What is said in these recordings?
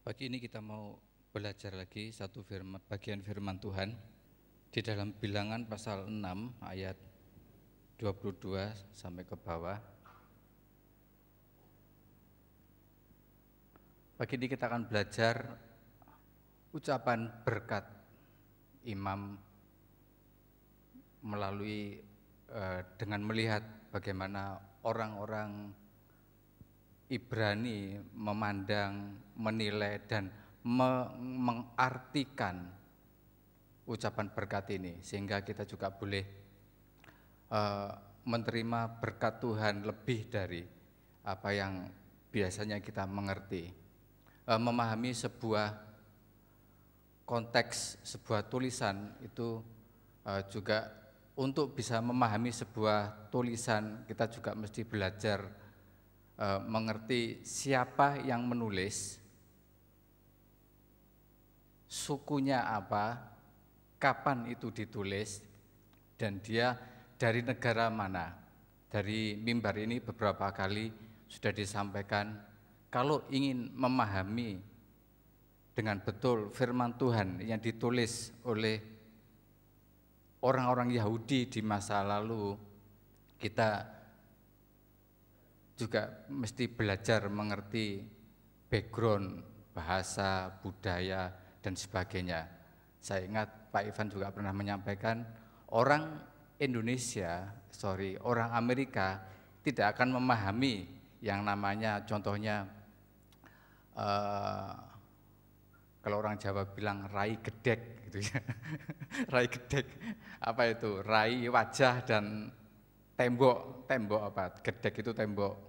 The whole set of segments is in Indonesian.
Pagi ini kita mau belajar lagi satu bagian firman Tuhan di dalam Bilangan pasal 6 ayat 22 sampai ke bawah. Pagi ini kita akan belajar ucapan berkat imam melalui dengan melihat bagaimana orang-orang Ibrani memandang, menilai, dan mengartikan ucapan berkat ini, sehingga kita juga boleh menerima berkat Tuhan lebih dari apa yang biasanya kita mengerti. Memahami sebuah konteks, sebuah tulisan itu juga untuk bisa memahami sebuah tulisan kita juga mesti belajar mengerti siapa yang menulis, sukunya apa, kapan itu ditulis, dan dia dari negara mana. Dari mimbar ini beberapa kali sudah disampaikan, kalau ingin memahami dengan betul firman Tuhan yang ditulis oleh orang-orang Yahudi di masa lalu, kita juga mesti belajar mengerti background, bahasa, budaya, dan sebagainya. Saya ingat Pak Ivan juga pernah menyampaikan, orang Amerika tidak akan memahami yang namanya, contohnya kalau orang Jawa bilang rai gedek gitu ya. Rai gedek, apa itu? Rai wajah dan tembok apa? Gedek itu tembok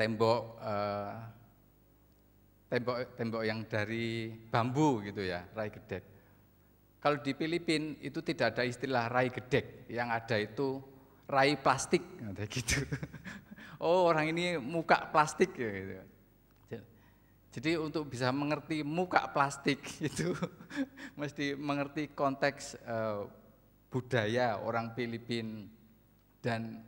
tembok yang dari bambu gitu ya, rai gedek. Kalau di Filipina itu tidak ada istilah rai gedek, yang ada itu rai plastik gitu. Oh, orang ini muka plastik gitu. Jadi untuk bisa mengerti muka plastik itu mesti mengerti konteks budaya orang Filipina dan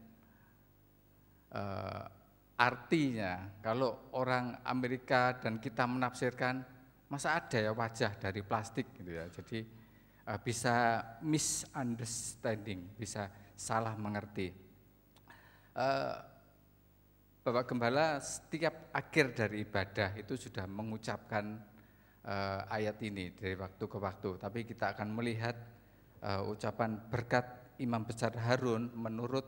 artinya. Kalau orang Amerika dan kita menafsirkan, masa ada ya wajah dari plastik gitu ya. Jadi bisa misunderstanding, bisa salah mengerti. Bapak Gembala setiap akhir dari ibadah itu sudah mengucapkan ayat ini dari waktu ke waktu, tapi kita akan melihat ucapan berkat Imam Besar Harun menurut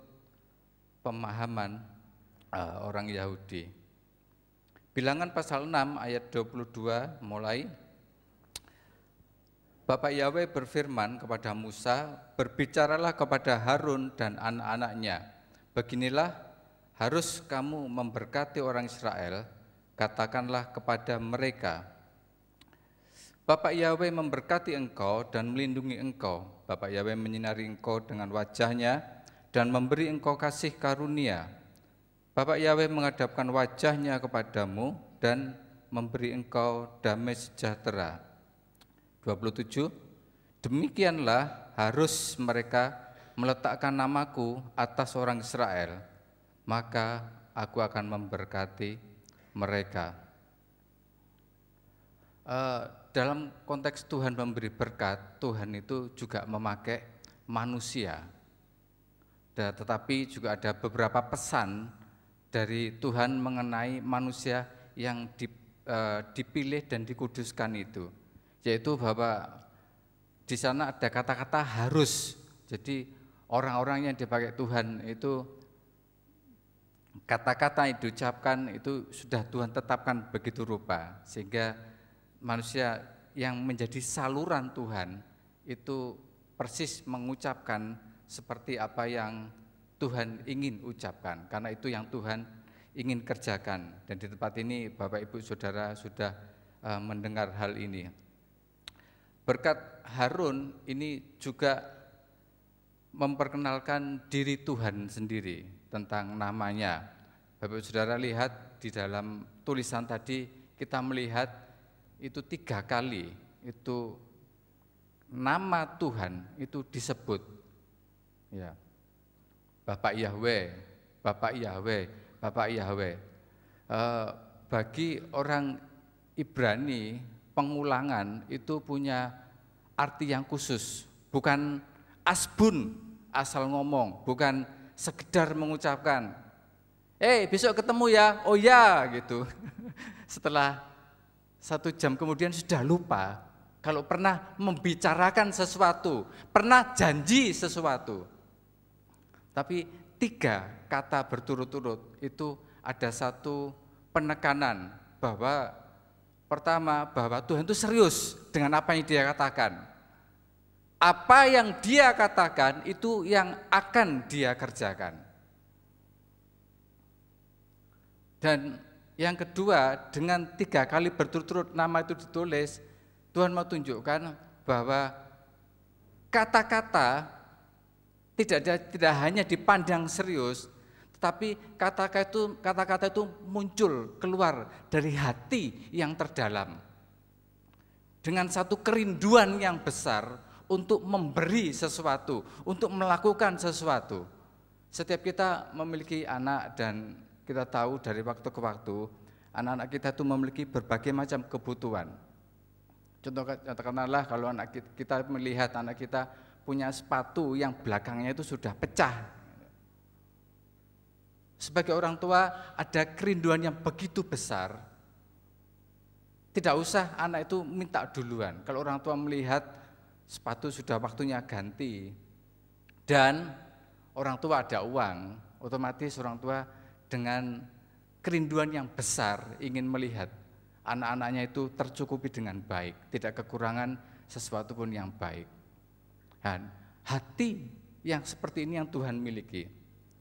pemahaman orang Yahudi. Bilangan pasal 6 ayat 22 mulai. Bapak Yahweh berfirman kepada Musa, berbicaralah kepada Harun dan anak-anaknya, beginilah harus kamu memberkati orang Israel, katakanlah kepada mereka, Bapak Yahweh memberkati engkau dan melindungi engkau. Bapak Yahweh menyinari engkau dengan wajahnya dan memberi engkau kasih karunia. Bapak Yahweh menghadapkan wajahnya kepadamu dan memberi engkau damai sejahtera. 27. Demikianlah harus mereka meletakkan namaku atas orang Israel, maka aku akan memberkati mereka. Dalam konteks Tuhan memberi berkat, Tuhan itu juga memakai manusia. Tetapi juga ada beberapa pesan dari Tuhan mengenai manusia yang dipilih dan dikuduskan itu, yaitu bahwa di sana ada kata-kata harus. Jadi orang-orang yang dipakai Tuhan itu, kata-kata yang diucapkan itu sudah Tuhan tetapkan begitu rupa, sehingga manusia yang menjadi saluran Tuhan itu persis mengucapkan seperti apa yang Tuhan ingin ucapkan, karena itu yang Tuhan ingin kerjakan. Dan di tempat ini Bapak Ibu Saudara sudah mendengar hal ini. Berkat Harun ini juga memperkenalkan diri Tuhan sendiri tentang namanya. Bapak Ibu Saudara lihat di dalam tulisan tadi, kita melihat itu 3 kali itu nama Tuhan itu disebut, ya. Bapak Yahweh, Bapak Yahweh, Bapak Yahweh. Bagi orang Ibrani, pengulangan itu punya arti yang khusus, bukan asbun, asal ngomong, bukan sekedar mengucapkan, besok ketemu ya, oh ya gitu. Setelah 1 jam kemudian sudah lupa kalau pernah membicarakan sesuatu, pernah janji sesuatu. Tapi 3 kata berturut-turut itu ada satu penekanan bahwa pertama, bahwa Tuhan itu serius dengan apa yang Dia katakan. Apa yang Dia katakan itu yang akan Dia kerjakan. Dan yang kedua, dengan 3 kali berturut-turut nama itu ditulis, Tuhan mau tunjukkan bahwa kata-kata tidak hanya dipandang serius, tetapi kata-kata itu muncul keluar dari hati yang terdalam dengan satu kerinduan yang besar untuk memberi sesuatu, untuk melakukan sesuatu. Setiap kita memiliki anak dan kita tahu dari waktu ke waktu anak-anak kita itu memiliki berbagai macam kebutuhan. Contoh katakanlah kalau anak kita melihat anak kita punya sepatu yang belakangnya itu sudah pecah. Sebagai orang tua ada kerinduan yang begitu besar. Tidak usah anak itu minta duluan. Kalau orang tua melihat sepatu sudah waktunya ganti dan orang tua ada uang, otomatis orang tua dengan kerinduan yang besar ingin melihat anak-anaknya itu tercukupi dengan baik, tidak kekurangan sesuatu pun yang baik. Dan hati yang seperti ini yang Tuhan miliki.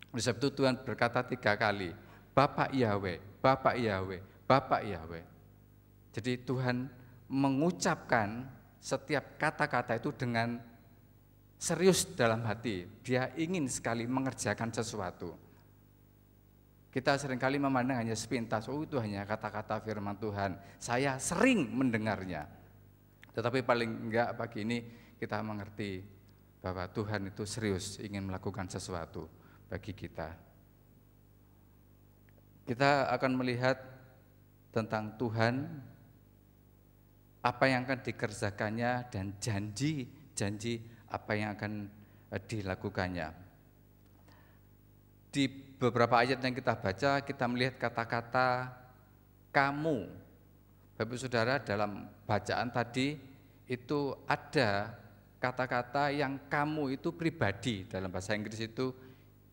Oleh sebab itu Tuhan berkata 3 kali, Bapak Yahweh, Bapak Yahweh, Bapak Yahweh. Jadi Tuhan mengucapkan setiap kata-kata itu dengan serius dalam hati. Dia ingin sekali mengerjakan sesuatu. Kita seringkali memandang hanya sepintas, itu hanya kata-kata firman Tuhan. Saya sering mendengarnya. Tetapi paling enggak pagi ini kita mengerti bahwa Tuhan itu serius ingin melakukan sesuatu bagi kita. Kita akan melihat tentang Tuhan, apa yang akan dikerjakannya dan janji-janji apa yang akan dilakukannya. Di beberapa ayat yang kita baca, kita melihat kata-kata kamu. Bapak Saudara, dalam bacaan tadi itu ada kata-kata yang kamu itu pribadi, dalam bahasa Inggris itu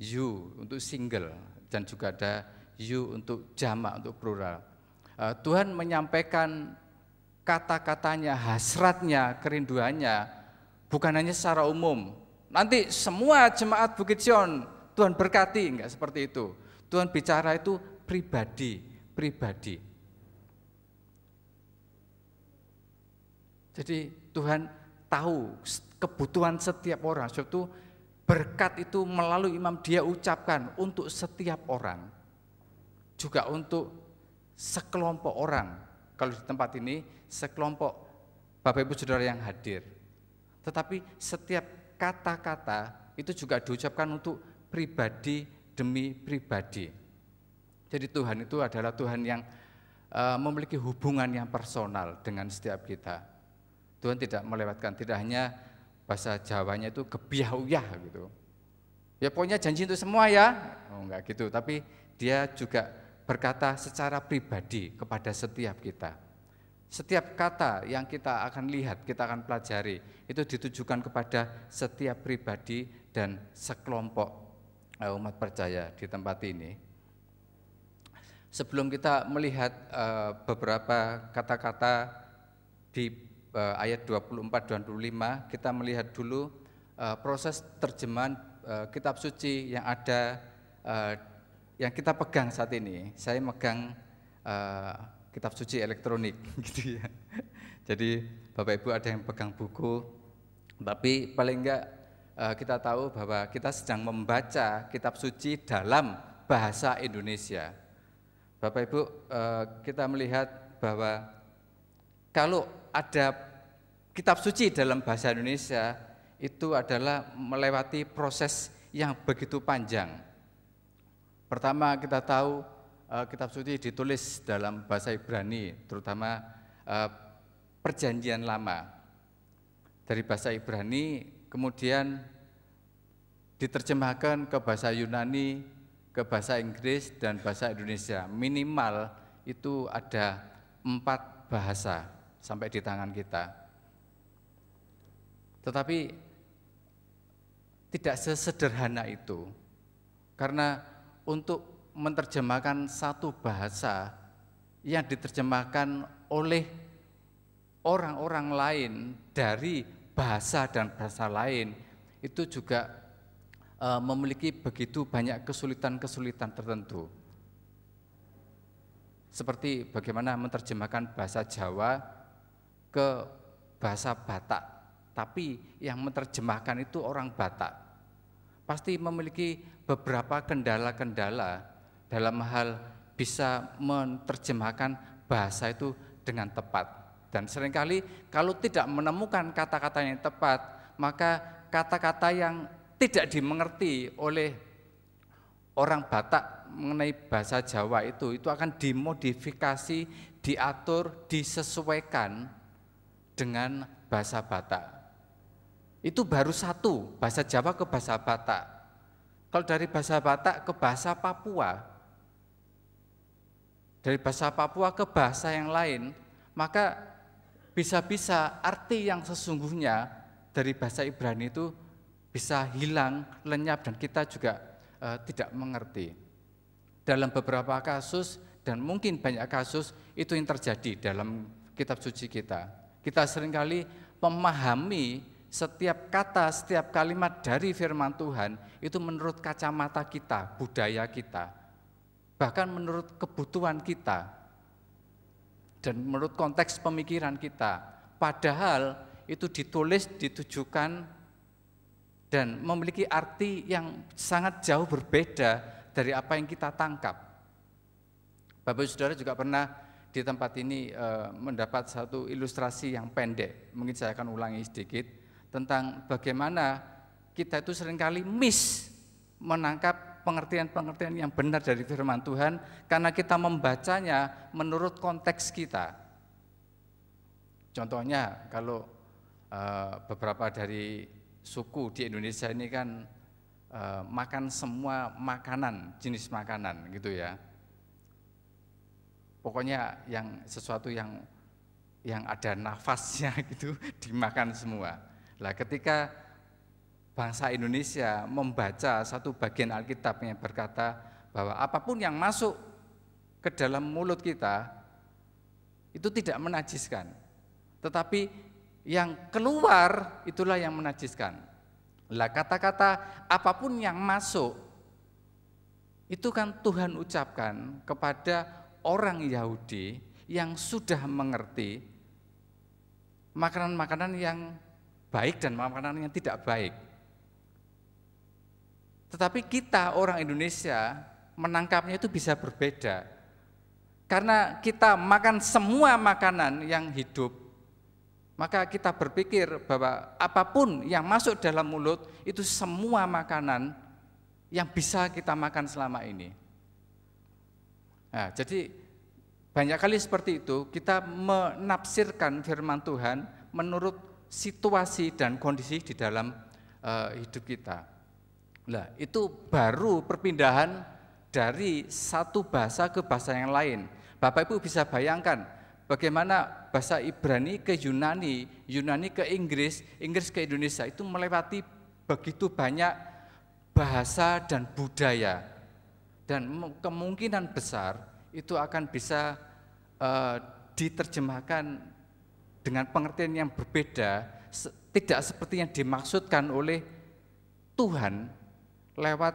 you untuk single, dan juga ada you untuk jamak, untuk plural. Tuhan menyampaikan kata-katanya, hasratnya, kerinduannya bukan hanya secara umum. Nanti semua jemaat Bukit Sion Tuhan berkati, enggak seperti itu. Tuhan bicara itu pribadi. Jadi Tuhan tahu kebutuhan setiap orang. Sebab itu berkat itu melalui imam Dia ucapkan untuk setiap orang. Juga untuk sekelompok orang. Kalau di tempat ini sekelompok Bapak Ibu Saudara yang hadir. Tetapi setiap kata-kata itu juga diucapkan untuk pribadi demi pribadi. Jadi Tuhan itu adalah Tuhan yang memiliki hubungan yang personal dengan setiap kita. Tuhan tidak melewatkan, tidak hanya bahasa Jawanya itu kebiah-uyah gitu. Ya pokoknya janji untuk semua ya, enggak gitu. Tapi Dia juga berkata secara pribadi kepada setiap kita. Setiap kata yang kita akan lihat, kita akan pelajari, itu ditujukan kepada setiap pribadi dan sekelompok umat percaya di tempat ini. Sebelum kita melihat beberapa kata-kata di ayat 24 dan 25, kita melihat dulu proses terjemahan kitab suci yang ada, yang kita pegang saat ini. Saya megang kitab suci elektronik gitu ya. Jadi Bapak Ibu ada yang pegang buku, tapi paling enggak kita tahu bahwa kita sedang membaca kitab suci dalam bahasa Indonesia. Bapak Ibu, kita melihat bahwa kalau ada kitab suci dalam bahasa Indonesia itu adalah melewati proses yang begitu panjang. Pertama kita tahu kitab suci ditulis dalam bahasa Ibrani, terutama Perjanjian Lama. Dari bahasa Ibrani kemudian diterjemahkan ke bahasa Yunani, ke bahasa Inggris, dan bahasa Indonesia. Minimal itu ada 4 bahasa sampai di tangan kita. Tetapi tidak sesederhana itu, karena untuk menerjemahkan satu bahasa yang diterjemahkan oleh orang-orang lain dari bahasa dan bahasa lain, itu juga memiliki begitu banyak kesulitan-kesulitan tertentu. Seperti bagaimana menerjemahkan bahasa Jawa ke bahasa Batak, tapi yang menerjemahkan itu orang Batak. Pasti memiliki beberapa kendala-kendala dalam hal bisa menerjemahkan bahasa itu dengan tepat. Dan seringkali kalau tidak menemukan kata-kata yang tepat, maka kata-kata yang tidak dimengerti oleh orang Batak mengenai bahasa Jawa itu akan dimodifikasi, diatur, disesuaikan dengan bahasa Batak. Itu baru satu, bahasa Jawa ke bahasa Batak. Kalau dari bahasa Batak ke bahasa Papua, dari bahasa Papua ke bahasa yang lain, maka bisa-bisa arti yang sesungguhnya dari bahasa Ibrani itu bisa hilang, lenyap, dan kita juga tidak mengerti. Dalam beberapa kasus, dan mungkin banyak kasus, itu yang terjadi dalam kitab suci kita. Kita seringkali memahami setiap kata, setiap kalimat dari firman Tuhan, itu menurut kacamata kita, budaya kita, bahkan menurut kebutuhan kita, dan menurut konteks pemikiran kita. Padahal itu ditulis, ditujukan, dan memiliki arti yang sangat jauh berbeda dari apa yang kita tangkap. Bapak Ibu Saudara juga pernah di tempat ini mendapat satu ilustrasi yang pendek, mungkin saya akan ulangi sedikit, tentang bagaimana kita itu seringkali miss menangkap pengertian-pengertian yang benar dari firman Tuhan, karena kita membacanya menurut konteks kita. Contohnya kalau beberapa dari suku di Indonesia ini kan makan semua makanan, jenis makanan gitu ya. Pokoknya yang sesuatu yang ada nafasnya gitu dimakan semua. Lah ketika bangsa Indonesia membaca satu bagian Alkitab yang berkata bahwa apapun yang masuk ke dalam mulut kita itu tidak menajiskan, tetapi yang keluar itulah yang menajiskan. Lah kata-kata apapun yang masuk itu kan Tuhan ucapkan kepada orang Yahudi yang sudah mengerti makanan-makanan yang baik dan makanan yang tidak baik. Tetapi kita orang Indonesia menangkapnya itu bisa berbeda. Karena kita makan semua makanan yang hidup, maka kita berpikir bahwa apapun yang masuk dalam mulut itu semua makanan yang bisa kita makan selama ini. Nah, jadi banyak kali seperti itu kita menafsirkan firman Tuhan menurut situasi dan kondisi di dalam hidup kita. Nah, itu baru perpindahan dari satu bahasa ke bahasa yang lain. Bapak Ibu bisa bayangkan bagaimana bahasa Ibrani ke Yunani, Yunani ke Inggris, Inggris ke Indonesia itu melewati begitu banyak bahasa dan budaya. Dan kemungkinan besar itu akan bisa diterjemahkan dengan pengertian yang berbeda, tidak seperti yang dimaksudkan oleh Tuhan lewat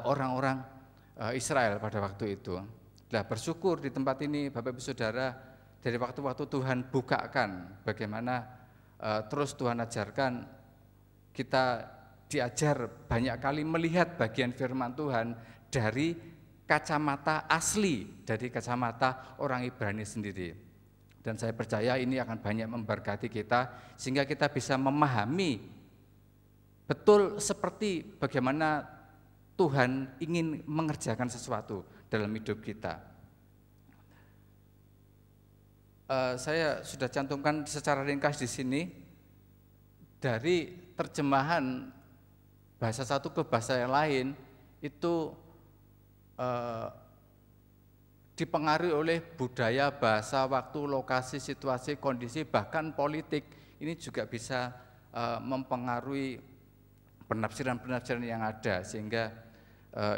orang-orang Israel pada waktu itu. Nah, bersyukur di tempat ini Bapak Ibu Saudara, dari waktu-waktu Tuhan bukakan bagaimana terus Tuhan ajarkan, kita diajar banyak kali melihat bagian firman Tuhan dari kacamata asli, dari kacamata orang Ibrani sendiri. Dan saya percaya ini akan banyak memberkati kita sehingga kita bisa memahami betul seperti bagaimana Tuhan ingin mengerjakan sesuatu dalam hidup kita. Saya sudah cantumkan secara ringkas di sini dari terjemahan bahasa satu ke bahasa yang lain itu dipengaruhi oleh budaya, bahasa, waktu, lokasi, situasi, kondisi, bahkan politik. Ini juga bisa mempengaruhi penafsiran-penafsiran yang ada, sehingga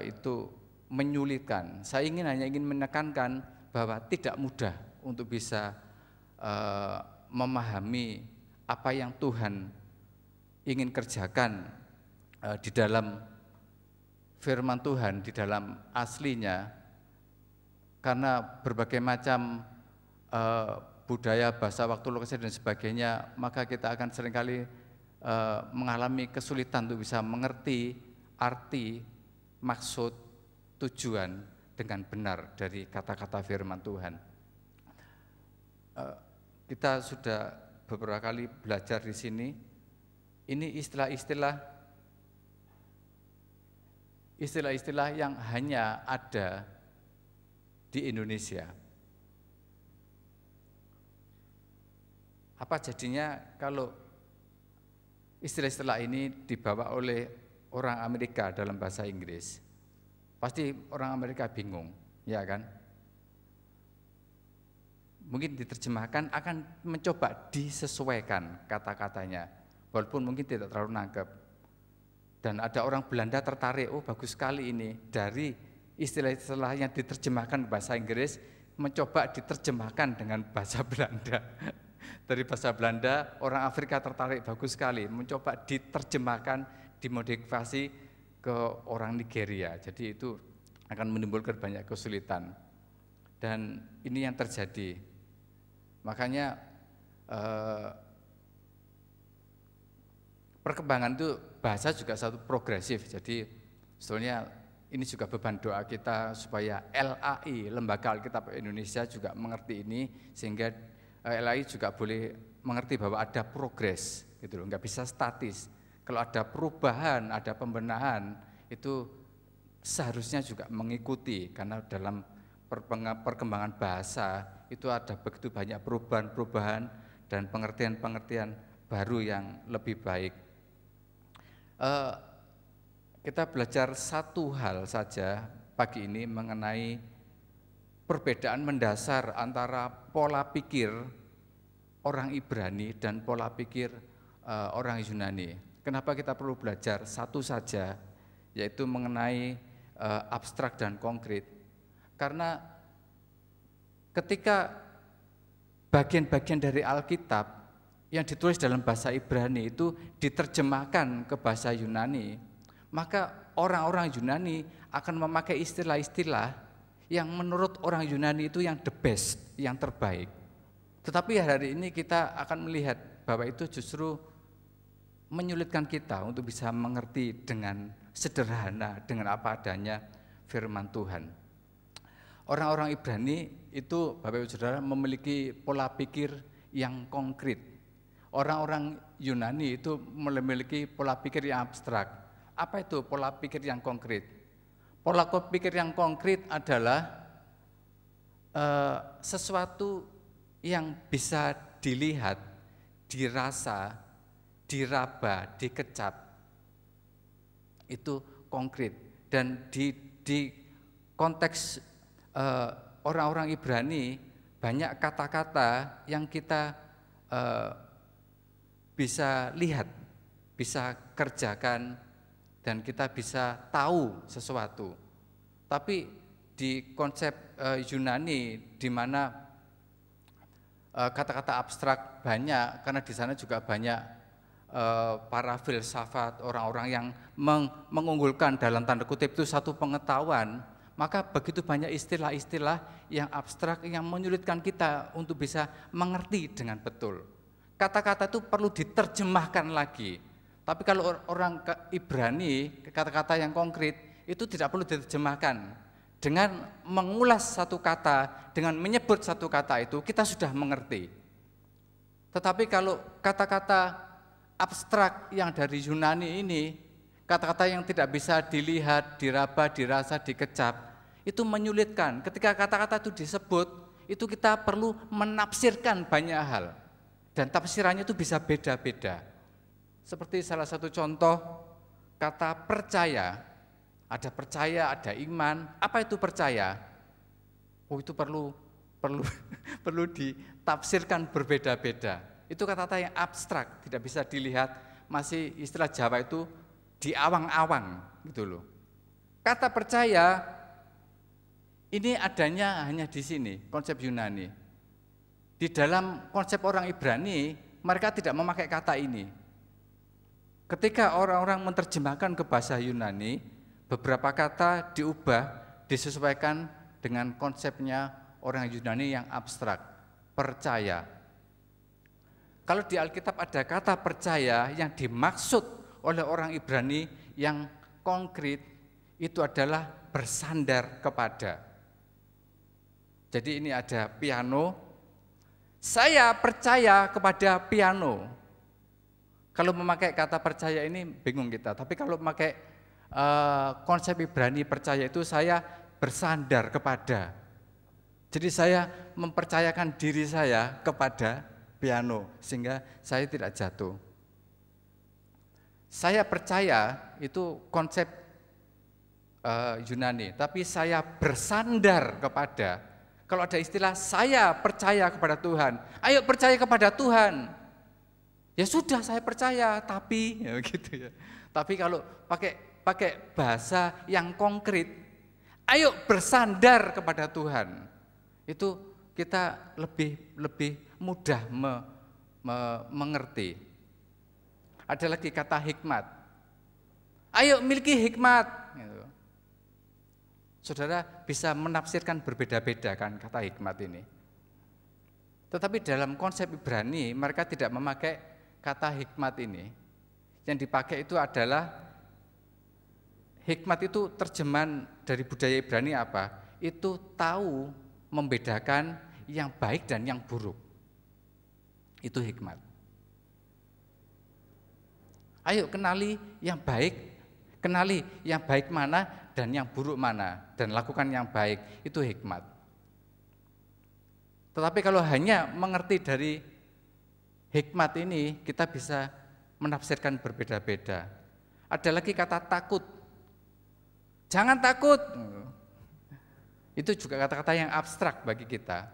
itu menyulitkan. Saya hanya ingin menekankan bahwa tidak mudah untuk bisa memahami apa yang Tuhan ingin kerjakan di dalam firman Tuhan, di dalam aslinya, karena berbagai macam budaya, bahasa, waktu, lokasi, dan sebagainya, maka kita akan seringkali mengalami kesulitan untuk bisa mengerti arti, maksud, tujuan dengan benar dari kata-kata firman Tuhan. Kita sudah beberapa kali belajar di sini, ini istilah-istilah yang hanya ada di Indonesia. Apa jadinya kalau istilah-istilah ini dibawa oleh orang Amerika dalam bahasa Inggris? Pasti orang Amerika bingung, ya kan? Mungkin diterjemahkan akan mencoba disesuaikan kata-katanya, walaupun mungkin tidak terlalu nangkep. Dan ada orang Belanda tertarik, oh bagus sekali ini, dari istilah-istilah yang diterjemahkan ke bahasa Inggris, mencoba diterjemahkan dengan bahasa Belanda. Dari bahasa Belanda, orang Afrika tertarik, bagus sekali, mencoba diterjemahkan, dimodifikasi ke orang Nigeria. Jadi itu akan menimbulkan banyak kesulitan. Dan ini yang terjadi. Makanya perkembangan itu bahasa juga satu progresif. Jadi sebetulnya ini juga beban doa kita supaya LAI, Lembaga Alkitab Indonesia, juga mengerti ini, sehingga LAI juga boleh mengerti bahwa ada progres, gitu loh, nggak bisa statis. Kalau ada perubahan, ada pembenahan, itu seharusnya juga mengikuti, karena dalam perkembangan bahasa itu ada begitu banyak perubahan-perubahan dan pengertian-pengertian baru yang lebih baik. Kita belajar satu hal saja pagi ini mengenai perbedaan mendasar antara pola pikir orang Ibrani dan pola pikir orang Yunani. Kenapa kita perlu belajar satu saja, yaitu mengenai abstrak dan konkret? Karena ketika bagian-bagian dari Alkitab yang ditulis dalam bahasa Ibrani itu diterjemahkan ke bahasa Yunani, maka orang-orang Yunani akan memakai istilah-istilah yang menurut orang Yunani itu yang the best, yang terbaik. Tetapi hari ini kita akan melihat bahwa itu justru menyulitkan kita untuk bisa mengerti dengan sederhana, dengan apa adanya firman Tuhan. Orang-orang Ibrani itu, Bapak Ibu Saudara, memiliki pola pikir yang konkret. Orang-orang Yunani itu memiliki pola pikir yang abstrak. Apa itu pola pikir yang konkret? Pola pikir yang konkret adalah sesuatu yang bisa dilihat, dirasa, diraba, dikecap. Itu konkret. Dan di konteks orang-orang Ibrani, banyak kata-kata yang kita bisa lihat, bisa kerjakan, dan kita bisa tahu sesuatu. Tapi di konsep Yunani, di mana kata-kata abstrak banyak, karena di sana juga banyak para filsafat, orang-orang yang mengunggulkan dalam tanda kutip itu satu pengetahuan, maka begitu banyak istilah-istilah yang abstrak yang menyulitkan kita untuk bisa mengerti dengan betul. Kata-kata itu perlu diterjemahkan lagi. Tapi kalau orang Ibrani, kata-kata yang konkret itu tidak perlu diterjemahkan. Dengan mengulas satu kata, dengan menyebut satu kata itu kita sudah mengerti. Tetapi kalau kata-kata abstrak yang dari Yunani ini, kata-kata yang tidak bisa dilihat, diraba, dirasa, dikecap, itu menyulitkan. Ketika kata-kata itu disebut, itu kita perlu menafsirkan banyak hal. Dan tafsirannya itu bisa beda-beda. Seperti salah satu contoh, kata percaya. Ada percaya, ada iman. Apa itu percaya? Oh, itu perlu perlu ditafsirkan berbeda-beda. Itu kata-kata yang abstrak, tidak bisa dilihat, masih istilah Jawa itu diawang-awang gitu loh. Kata percaya ini adanya hanya di sini, konsep Yunani. Di dalam konsep orang Ibrani, mereka tidak memakai kata ini. Ketika orang-orang menerjemahkan ke bahasa Yunani, beberapa kata diubah, disesuaikan dengan konsepnya orang Yunani yang abstrak, percaya. Kalau di Alkitab ada kata percaya yang dimaksud oleh orang Ibrani yang konkret, itu adalah bersandar kepada. Jadi ini ada piano, saya percaya kepada piano. Kalau memakai kata percaya ini bingung kita, tapi kalau memakai konsep Ibrani percaya itu saya bersandar kepada. Jadi saya mempercayakan diri saya kepada piano sehingga saya tidak jatuh. Saya percaya itu konsep Yunani, tapi saya bersandar kepada. Kalau ada istilah saya percaya kepada Tuhan, ayo percaya kepada Tuhan. Ya sudah saya percaya, tapi ya gitu ya. Tapi kalau pakai bahasa yang konkret, ayo bersandar kepada Tuhan. Itu kita lebih mudah mengerti. Ada lagi kata hikmat. Ayo miliki hikmat. Gitu. Saudara bisa menafsirkan berbeda-beda kan kata hikmat ini. Tetapi dalam konsep Ibrani mereka tidak memakai kata hikmat ini. Yang dipakai itu adalah hikmat itu terjemahan dari budaya Ibrani apa? Itu tahu membedakan yang baik dan yang buruk. Itu hikmat. Ayo kenali yang baik mana dan yang buruk mana, dan lakukan yang baik, itu hikmat. Tetapi kalau hanya mengerti dari hikmat ini, kita bisa menafsirkan berbeda-beda. Ada lagi kata takut. Jangan takut. Itu juga kata-kata yang abstrak bagi kita.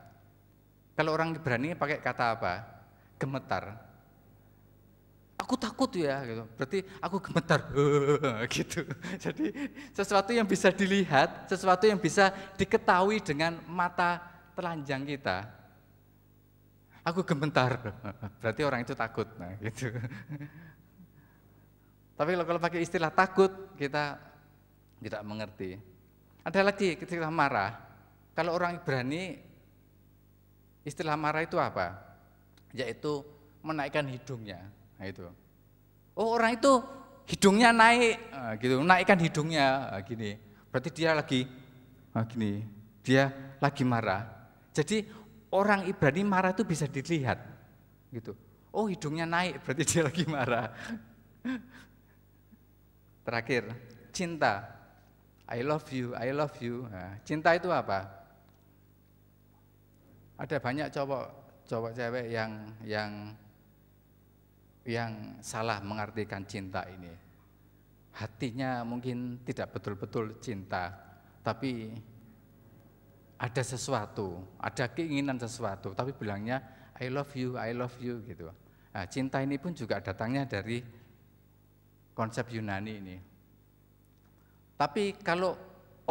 Kalau orang Ibrani pakai kata apa? Gemetar. Aku takut ya, gitu. Berarti aku gemetar, gitu. Jadi sesuatu yang bisa dilihat, sesuatu yang bisa diketahui dengan mata telanjang kita. Aku gemetar, berarti orang itu takut, nah, gitu. Tapi kalau pakai istilah takut, kita tidak mengerti. Ada lagi ketika marah. Kalau orang Ibrani, istilah marah itu apa? Yaitu menaikkan hidungnya. Nah, itu. Oh, orang itu hidungnya naik, gitu, naikkan hidungnya, gini. Berarti dia lagi, gini, dia lagi marah. Jadi orang Ibrani marah itu bisa dilihat, gitu. Oh, hidungnya naik, berarti dia lagi marah. Terakhir, cinta. I love you, I love you. Nah, cinta itu apa? Ada banyak cowok cewek yang salah mengartikan cinta ini. Hatinya mungkin tidak betul-betul cinta, tapi ada sesuatu, ada keinginan sesuatu, tapi bilangnya I love you gitu. Nah, cinta ini pun juga datangnya dari konsep Yunani ini. Tapi kalau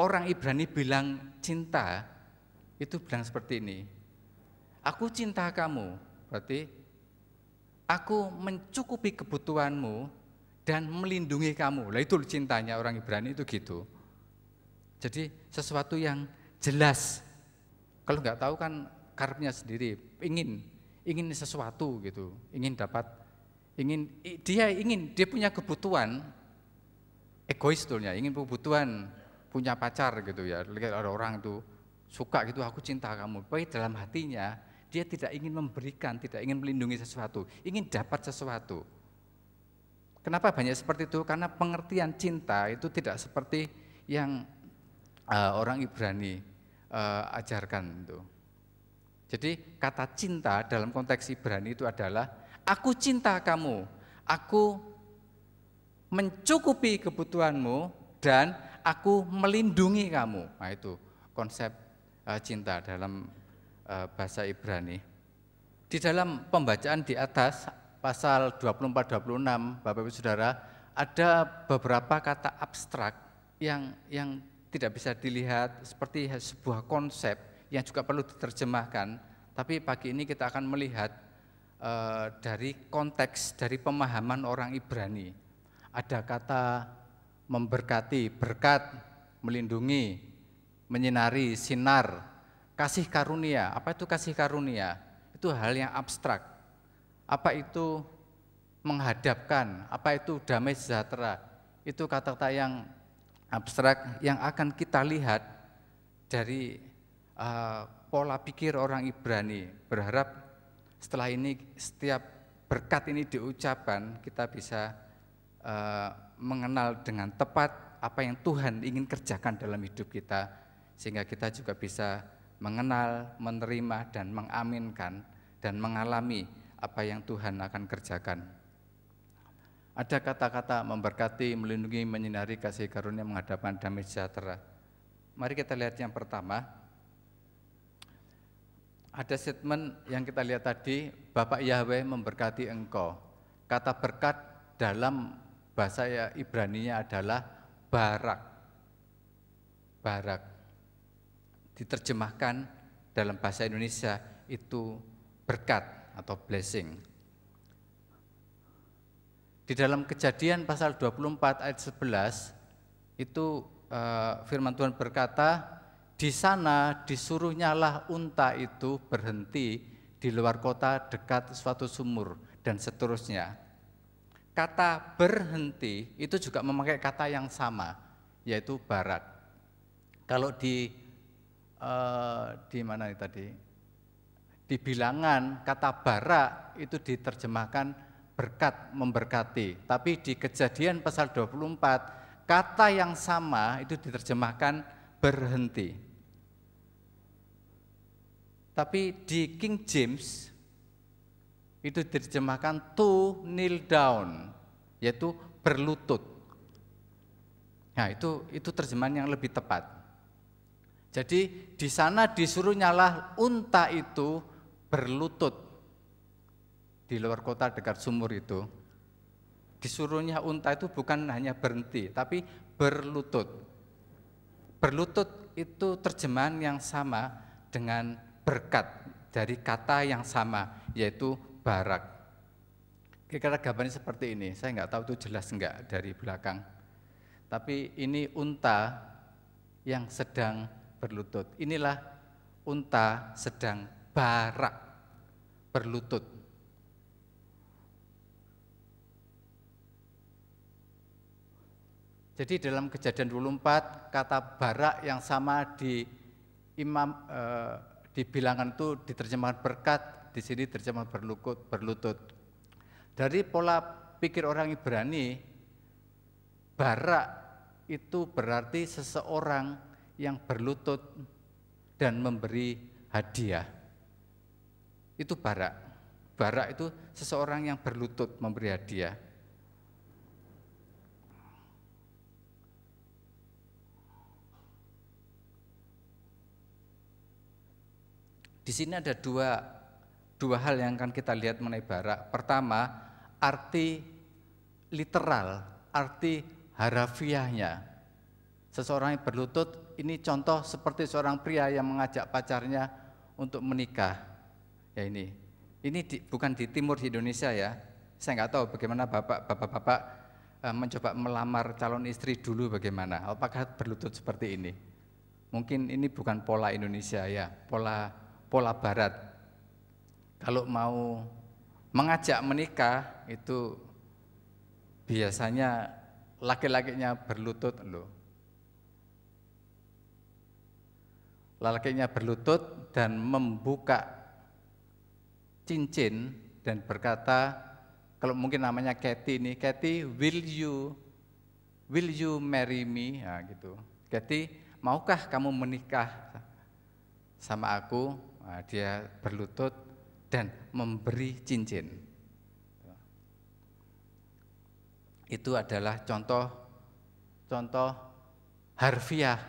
orang Ibrani bilang cinta, itu bilang seperti ini. Aku cinta kamu, berarti aku mencukupi kebutuhanmu dan melindungi kamu. Lah itu cintanya orang Ibrani itu gitu. Jadi sesuatu yang jelas. Kalau nggak tahu kan karepnya sendiri, ingin sesuatu gitu, dia punya kebutuhan egois sebetulnya, ingin kebutuhan punya pacar gitu ya. Ada orang itu suka gitu, aku cinta kamu. Tapi dalam hatinya dia tidak ingin memberikan, tidak ingin melindungi sesuatu, ingin dapat sesuatu. Kenapa banyak seperti itu? Karena pengertian cinta itu tidak seperti yang orang Ibrani ajarkan itu. Jadi kata cinta dalam konteks Ibrani itu adalah aku cinta kamu, aku mencukupi kebutuhanmu dan aku melindungi kamu. Nah itu konsep cinta dalam bahasa Ibrani. Di dalam pembacaan di atas pasal 24-26 Bapak Ibu Saudara, ada beberapa kata abstrak yang tidak bisa dilihat seperti sebuah konsep yang juga perlu diterjemahkan, tapi pagi ini kita akan melihat dari konteks, dari pemahaman orang Ibrani. Ada kata memberkati, berkat, melindungi, menyinari, sinar, kasih karunia. Apa itu kasih karunia? Itu hal yang abstrak. Apa itu menghadapkan? Apa itu damai sejahtera? Itu kata-kata yang abstrak yang akan kita lihat dari pola pikir orang Ibrani. Berharap setelah ini setiap berkat ini diucapkan, kita bisa mengenal dengan tepat apa yang Tuhan ingin kerjakan dalam hidup kita, sehingga kita juga bisa mengenal, menerima, dan mengaminkan dan mengalami apa yang Tuhan akan kerjakan. Ada kata-kata memberkati, melindungi, menyinari, kasih karunia, menghadapkan damai sejahtera. Mari kita lihat yang pertama. Ada statement yang kita lihat tadi, Bapak Yahweh memberkati engkau. Kata berkat dalam bahasa Ibraninya adalah barak. Barak. Diterjemahkan dalam bahasa Indonesia itu berkat atau blessing. Di dalam Kejadian pasal 24 ayat 11 itu firman Tuhan berkata, di sana disuruhnyalah unta itu berhenti di luar kota dekat suatu sumur dan seterusnya. Kata berhenti itu juga memakai kata yang sama, yaitu barak. Kalau di mana tadi? Di bilangan kata barak itu diterjemahkan berkat, memberkati. Tapi di Kejadian pasal 24 kata yang sama itu diterjemahkan berhenti. Tapi di King James itu diterjemahkan to kneel down, yaitu berlutut. Nah, itu terjemahan yang lebih tepat. Jadi di sana disuruhnyalah unta itu berlutut di luar kota dekat sumur itu. Disuruhnya unta itu bukan hanya berhenti, tapi berlutut. Berlutut itu terjemahan yang sama dengan berkat dari kata yang sama, yaitu barak. Kira-kira gambarnya seperti ini. Saya nggak tahu itu jelas enggak dari belakang. Tapi ini unta yang sedang berlutut. Inilah unta sedang barak, berlutut. Jadi dalam Kejadian 24 kata barak yang sama di di bilangan itu diterjemahkan berkat, di sini terjemah berlutut. Dari pola pikir orang Ibrani, barak itu berarti seseorang yang berlutut dan memberi hadiah. Itu barak. Barak itu seseorang yang berlutut memberi hadiah. Di sini ada dua hal yang akan kita lihat mengenai barak. Pertama, arti literal, arti harafiahnya. Seseorang yang berlutut, ini contoh seperti seorang pria yang mengajak pacarnya untuk menikah. Ya ini bukan di timur di Indonesia ya. Saya nggak tahu bagaimana bapak-bapak mencoba melamar calon istri dulu bagaimana. Apakah berlutut seperti ini? Mungkin ini bukan pola Indonesia ya, pola Barat. Kalau mau mengajak menikah itu biasanya laki-lakinya berlutut loh. Laki-lakinya berlutut dan membuka cincin dan berkata, kalau mungkin namanya Kathy ini, Kathy, will you marry me? Nah, gitu. Kathy, maukah kamu menikah sama aku? Nah, dia berlutut dan memberi cincin. Itu adalah contoh harfiah,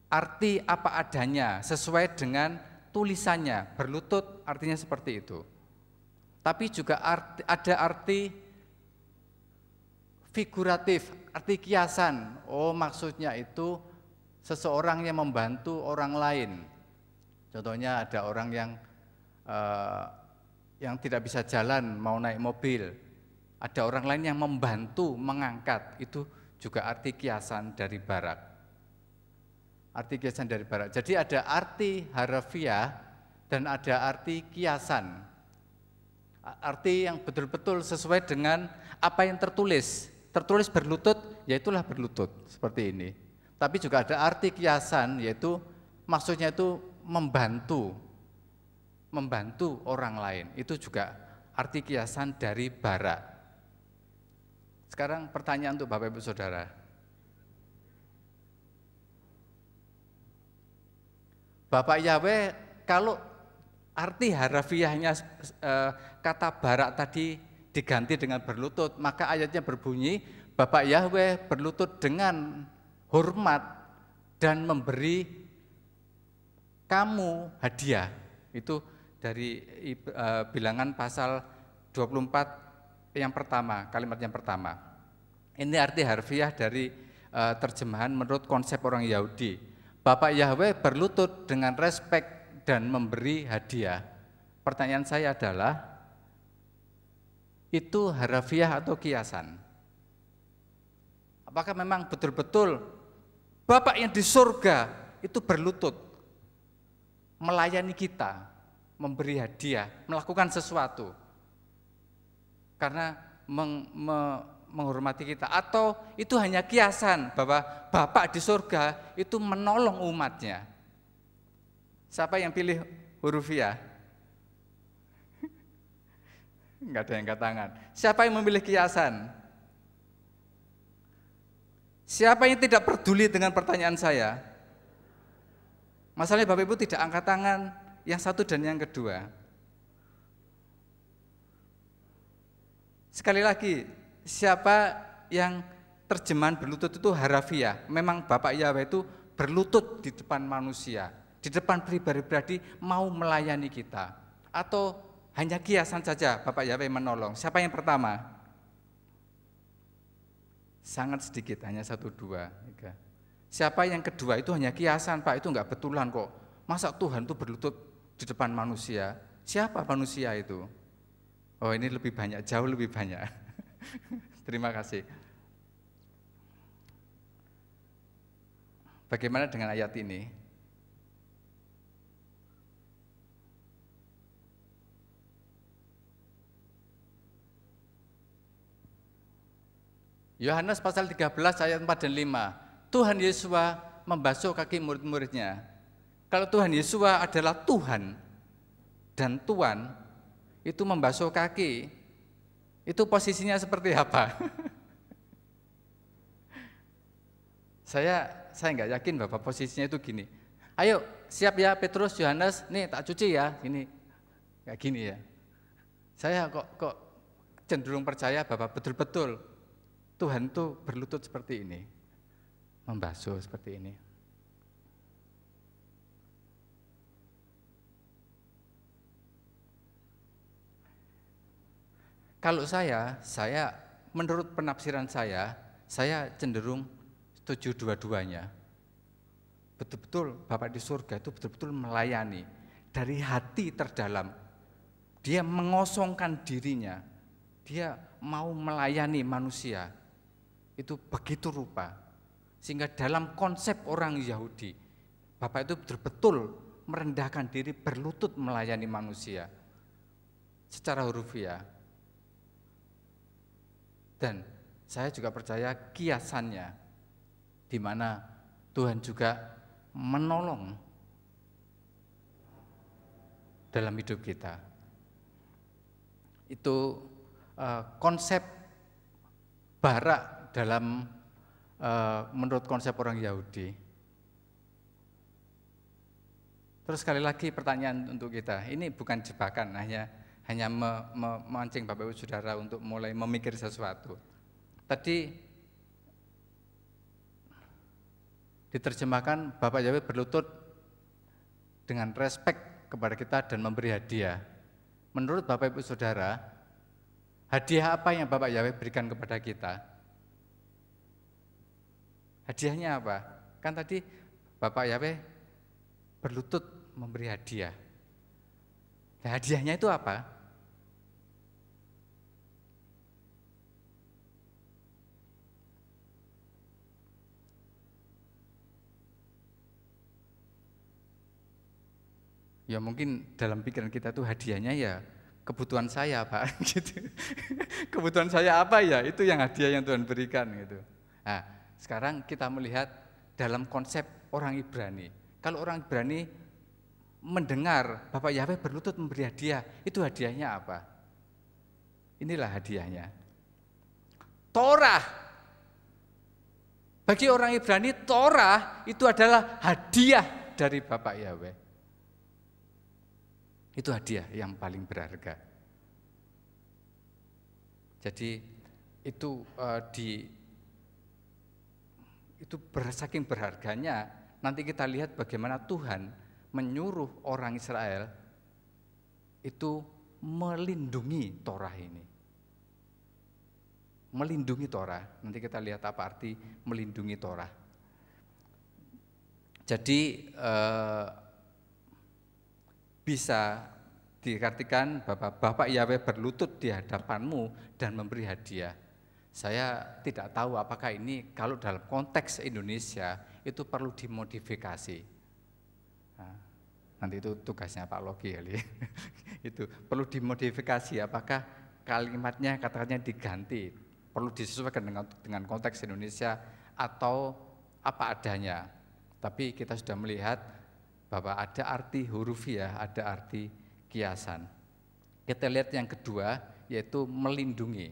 arti apa adanya sesuai dengan tulisannya. Berlutut artinya seperti itu. Tapi juga ada arti figuratif, arti kiasan. Oh, maksudnya itu seseorang yang membantu orang lain. Contohnya ada orang yang tidak bisa jalan, mau naik mobil. Ada orang lain yang membantu mengangkat. Itu juga arti kiasan dari barak. Arti kiasan dari barak. Jadi ada arti harfiah dan ada arti kiasan. Arti yang betul-betul sesuai dengan apa yang tertulis. Tertulis berlutut, yaitulah berlutut seperti ini. Tapi juga ada arti kiasan, yaitu maksudnya itu membantu orang lain. Itu juga arti kiasan dari barak. Sekarang pertanyaan untuk Bapak Ibu Saudara. Bapak Yahweh, kalau arti harfiahnya kata barak tadi diganti dengan berlutut, maka ayatnya berbunyi, Bapak Yahweh berlutut dengan hormat dan memberi kamu hadiah. Itu dari Bilangan pasal 24 yang pertama, kalimat yang pertama. Ini arti harfiah dari terjemahan menurut konsep orang Yahudi. Bapak Yahweh berlutut dengan respek dan memberi hadiah. Pertanyaan saya adalah, itu harfiah atau kiasan? Apakah memang betul-betul Bapak yang di surga itu berlutut melayani kita, memberi hadiah, melakukan sesuatu karena menghormati kita? Atau itu hanya kiasan bahwa Bapak di surga itu menolong umatnya? Siapa yang pilih huruf ya? Enggak ada yang angkat tangan. Siapa yang memilih kiasan? Siapa yang tidak peduli dengan pertanyaan saya? Masalahnya Bapak Ibu tidak angkat tangan yang satu dan yang kedua. Sekali lagi, siapa yang terjemahan berlutut itu harfiah? Memang Bapak Yahweh itu berlutut di depan manusia, di depan pribadi-pribadi mau melayani kita. Atau hanya kiasan saja Bapak Yahweh menolong? Siapa yang pertama? Sangat sedikit, hanya 1, 2, 3. Siapa yang kedua? Itu hanya kiasan, Pak, itu enggak betulan kok. Masa Tuhan itu berlutut di depan manusia? Siapa manusia itu? Oh, ini lebih banyak, jauh lebih banyak. Terima kasih. Bagaimana dengan ayat ini? Yohanes pasal 13 ayat 4 dan 5. Tuhan Yesus membasuh kaki murid-muridnya. Kalau Tuhan Yesus adalah Tuhan dan Tuan, itu membasuh kaki, itu posisinya seperti apa? Saya nggak yakin Bapak posisinya itu gini. Ayo, siap ya Petrus, Yohanes, nih tak cuci ya, ini kayak gini ya. Saya kok cenderung percaya Bapak betul-betul Tuhan itu berlutut seperti ini, membasuh seperti ini. Kalau saya menurut penafsiran saya cenderung setuju dua-duanya. Betul-betul Bapak di surga itu betul-betul melayani dari hati terdalam. Dia mengosongkan dirinya, dia mau melayani manusia. Itu begitu rupa, sehingga dalam konsep orang Yahudi, Bapak itu betul-betul merendahkan diri, berlutut melayani manusia secara hurufiah. Dan saya juga percaya kiasannya, di mana Tuhan juga menolong dalam hidup kita. Itu konsep barak dalam menurut konsep orang Yahudi. Terus sekali lagi pertanyaan untuk kita, ini bukan jebakan, hanya memancing Bapak Ibu Saudara untuk mulai memikir sesuatu. Tadi diterjemahkan Bapak Yahweh berlutut dengan respek kepada kita dan memberi hadiah. Menurut Bapak Ibu Saudara, hadiah apa yang Bapak Yahweh berikan kepada kita? Hadiahnya apa? Kan tadi Bapak Yahweh berlutut memberi hadiah. Nah, hadiahnya itu apa? Ya mungkin dalam pikiran kita tuh hadiahnya ya kebutuhan saya, Pak, gitu. Kebutuhan saya apa ya? Itu yang hadiah yang Tuhan berikan gitu. Nah, sekarang kita melihat dalam konsep orang Ibrani. Kalau orang Ibrani mendengar Bapak Yahweh berlutut memberi hadiah, itu hadiahnya apa? Inilah hadiahnya. Torah. Bagi orang Ibrani, Torah itu adalah hadiah dari Bapak Yahweh. Itu hadiah yang paling berharga. Jadi itu saking berharganya. Nanti kita lihat bagaimana Tuhan menyuruh orang Israel itu melindungi Torah ini. Melindungi Torah. Nanti kita lihat apa arti melindungi Torah. Jadi bisa diartikan bahwa Bapak Yahweh berlutut di hadapanmu dan memberi hadiah. Saya tidak tahu apakah ini kalau dalam konteks Indonesia itu perlu dimodifikasi. Nanti itu tugasnya Pak Logi kali. Itu perlu dimodifikasi, apakah kalimatnya kata-katanya diganti, perlu disesuaikan dengan konteks Indonesia atau apa adanya. Tapi kita sudah melihat bahwa ada arti hurufiah, ada arti kiasan. Kita lihat yang kedua yaitu melindungi.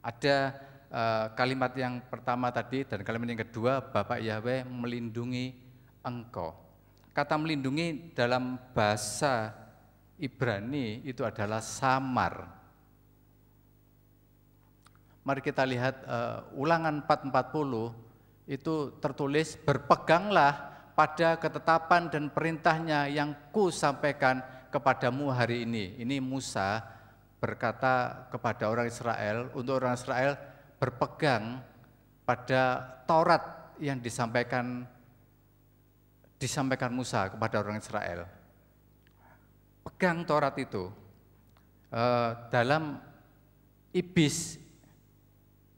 Ada kalimat yang pertama tadi dan kalimat yang kedua, Bapak Yahweh melindungi engkau. Kata melindungi dalam bahasa Ibrani itu adalah samar. Mari kita lihat Ulangan 4:40 itu tertulis, berpeganglah pada ketetapan dan perintahnya yang ku sampaikan kepadamu hari ini. Ini Musa berkata kepada orang Israel, untuk orang Israel berpegang pada Taurat yang disampaikan Musa kepada orang Israel. Pegang Taurat itu. Dalam ibis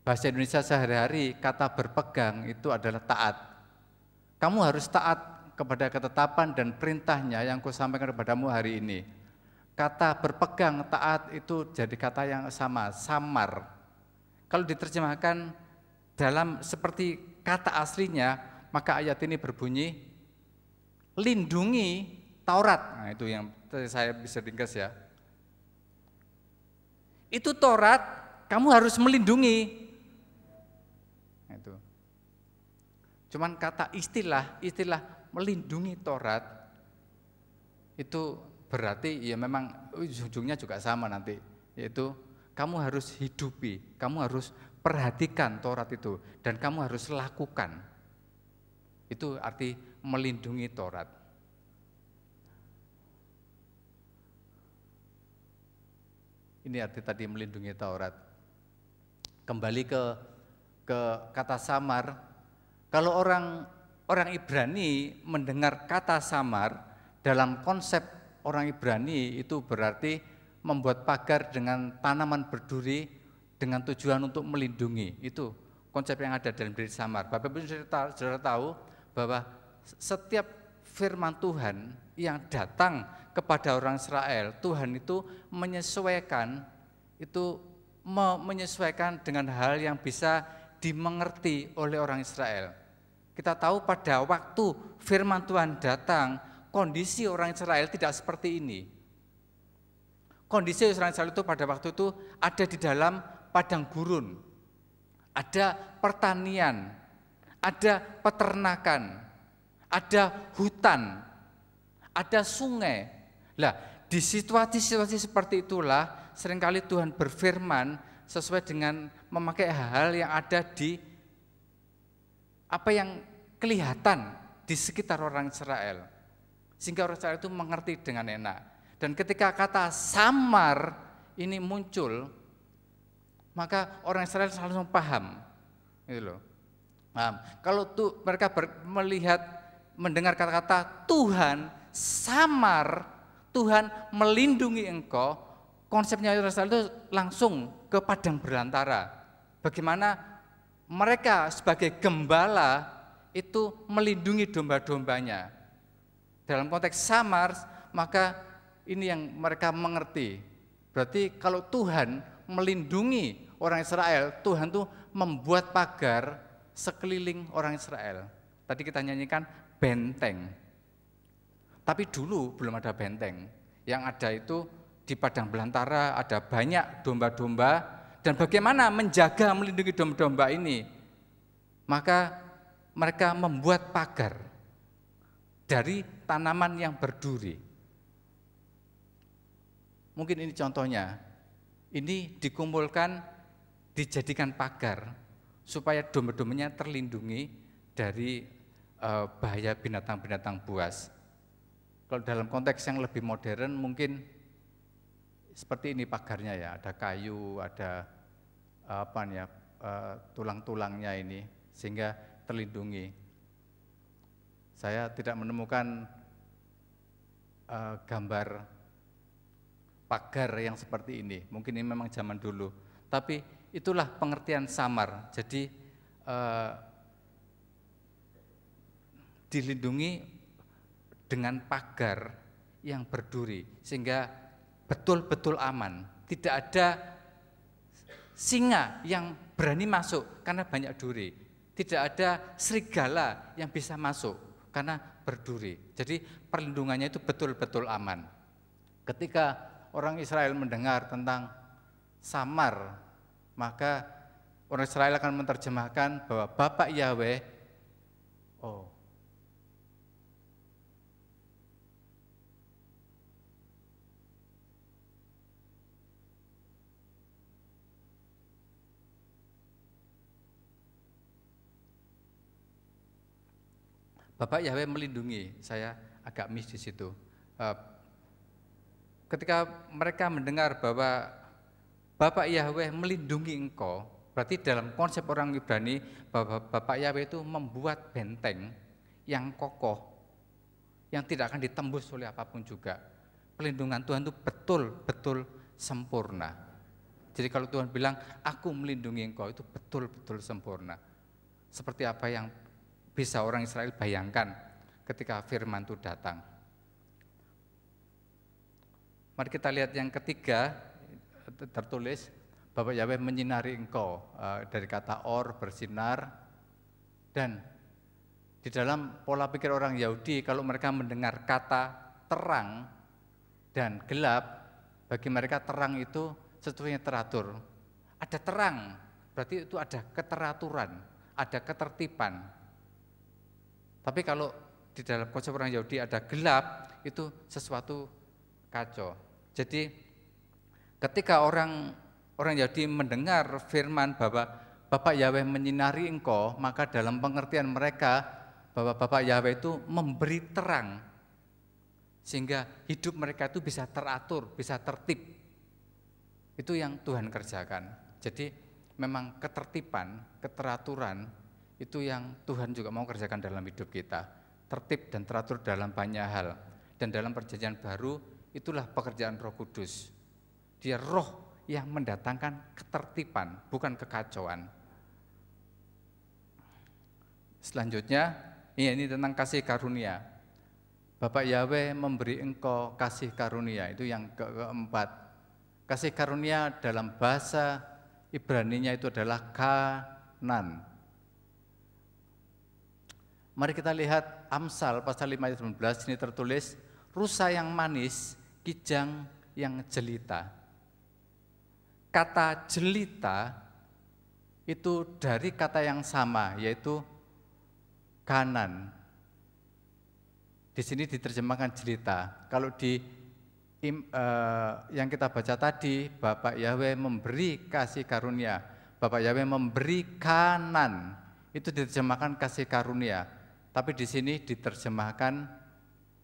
bahasa Indonesia sehari-hari, kata berpegang itu adalah taat. Kamu harus taat kepada ketetapan dan perintahnya yang kusampaikan kepadamu hari ini. Kata berpegang, taat itu jadi kata yang sama, samar. Kalau diterjemahkan dalam seperti kata aslinya, maka ayat ini berbunyi lindungi Taurat. Nah, itu yang saya bisa ringkas ya. Itu Taurat, kamu harus melindungi. Nah, itu. Cuman kata istilah melindungi Taurat itu berarti ya memang ujungnya juga sama nanti, yaitu kamu harus hidupi, kamu harus perhatikan Taurat itu dan kamu harus lakukan. Itu arti melindungi Taurat. Ini arti tadi melindungi Taurat. Kembali ke kata samar. Kalau orang Ibrani mendengar kata samar, dalam konsep orang Ibrani itu berarti membuat pagar dengan tanaman berduri dengan tujuan untuk melindungi. Itu konsep yang ada dalam diri samar. Bapak Ibu saudara tahu bahwa setiap firman Tuhan yang datang kepada orang Israel, Tuhan itu menyesuaikan dengan hal yang bisa dimengerti oleh orang Israel. Kita tahu pada waktu firman Tuhan datang, kondisi orang Israel tidak seperti ini. Kondisi orang Israel itu pada waktu itu ada di dalam padang gurun, ada pertanian, ada peternakan, ada hutan, ada sungai. Lah, di situasi-situasi seperti itulah seringkali Tuhan berfirman sesuai dengan memakai hal-hal yang ada di apa yang kelihatan di sekitar orang Israel. Sehingga orang Israel itu mengerti dengan enak. Dan ketika kata samar ini muncul, maka orang Israel langsung paham. Gitu loh. Paham. Kalau mereka mendengar kata-kata Tuhan samar, Tuhan melindungi engkau, konsepnya orang Israel itu langsung ke padang belantara. Bagaimana mereka sebagai gembala itu melindungi domba-dombanya. Dalam konteks samar, maka ini yang mereka mengerti. Berarti kalau Tuhan melindungi orang Israel, Tuhan tuh membuat pagar sekeliling orang Israel. Tadi kita nyanyikan benteng. Tapi dulu belum ada benteng. Yang ada itu di padang belantara ada banyak domba-domba. Dan bagaimana menjaga, melindungi domba-domba ini? Maka mereka membuat pagar dari tanaman yang berduri. Mungkin ini contohnya. Ini dikumpulkan, dijadikan pagar supaya domba-dombanya terlindungi dari bahaya binatang-binatang buas. Kalau dalam konteks yang lebih modern mungkin seperti ini pagarnya ya, ada kayu, ada tulang-tulangnya ini sehingga terlindungi. Saya tidak menemukan gambar pagar yang seperti ini. Mungkin ini memang zaman dulu. Tapi itulah pengertian samar. Jadi dilindungi dengan pagar yang berduri sehingga betul-betul aman. Tidak ada singa yang berani masuk karena banyak duri. Tidak ada serigala yang bisa masuk karena berduri. Jadi perlindungannya itu betul-betul aman. Ketika orang Israel mendengar tentang samar, maka orang Israel akan menerjemahkan bahwa Bapak Yahweh, Bapak Yahweh melindungi. Saya agak miss di situ. Ketika mereka mendengar bahwa Bapak Yahweh melindungi engkau, berarti dalam konsep orang Ibrani bahwa Bapak Yahweh itu membuat benteng yang kokoh, yang tidak akan ditembus oleh apapun juga. Pelindungan Tuhan itu betul-betul sempurna. Jadi kalau Tuhan bilang, aku melindungi engkau, itu betul-betul sempurna. Seperti apa yang bisa orang Israel bayangkan ketika firman itu datang. Mari kita lihat yang ketiga, tertulis Bapak Yahweh menyinari engkau, dari kata or, bersinar. Dan di dalam pola pikir orang Yahudi, kalau mereka mendengar kata terang dan gelap, bagi mereka terang itu sesuatu yang teratur. Ada terang, berarti itu ada keteraturan, ada ketertiban. Tapi kalau di dalam konsep orang Yahudi ada gelap, itu sesuatu kacau. Jadi ketika orang Yahudi mendengar firman bahwa Bapak Yahweh menyinari engkau, maka dalam pengertian mereka bahwa Bapak Yahweh itu memberi terang sehingga hidup mereka itu bisa teratur, bisa tertib. Itu yang Tuhan kerjakan. Jadi memang ketertiban, keteraturan itu yang Tuhan juga mau kerjakan dalam hidup kita. Tertib dan teratur dalam banyak hal. Dan dalam perjanjian baru itulah pekerjaan Roh Kudus. Dia roh yang mendatangkan ketertiban, bukan kekacauan. Selanjutnya, ini tentang kasih karunia. Bapak Yahweh memberi engkau kasih karunia, itu yang keempat. Kasih karunia dalam bahasa Ibraninya itu adalah kanan. Mari kita lihat Amsal pasal 5 ayat 19, ini tertulis, rusa yang manis, kijang yang jelita. Kata jelita itu dari kata yang sama, yaitu kanan. Di sini diterjemahkan jelita. Kalau di yang kita baca tadi, Bapak Yahweh memberi kasih karunia, Bapak Yahweh memberi kanan, itu diterjemahkan kasih karunia. Tapi di sini diterjemahkan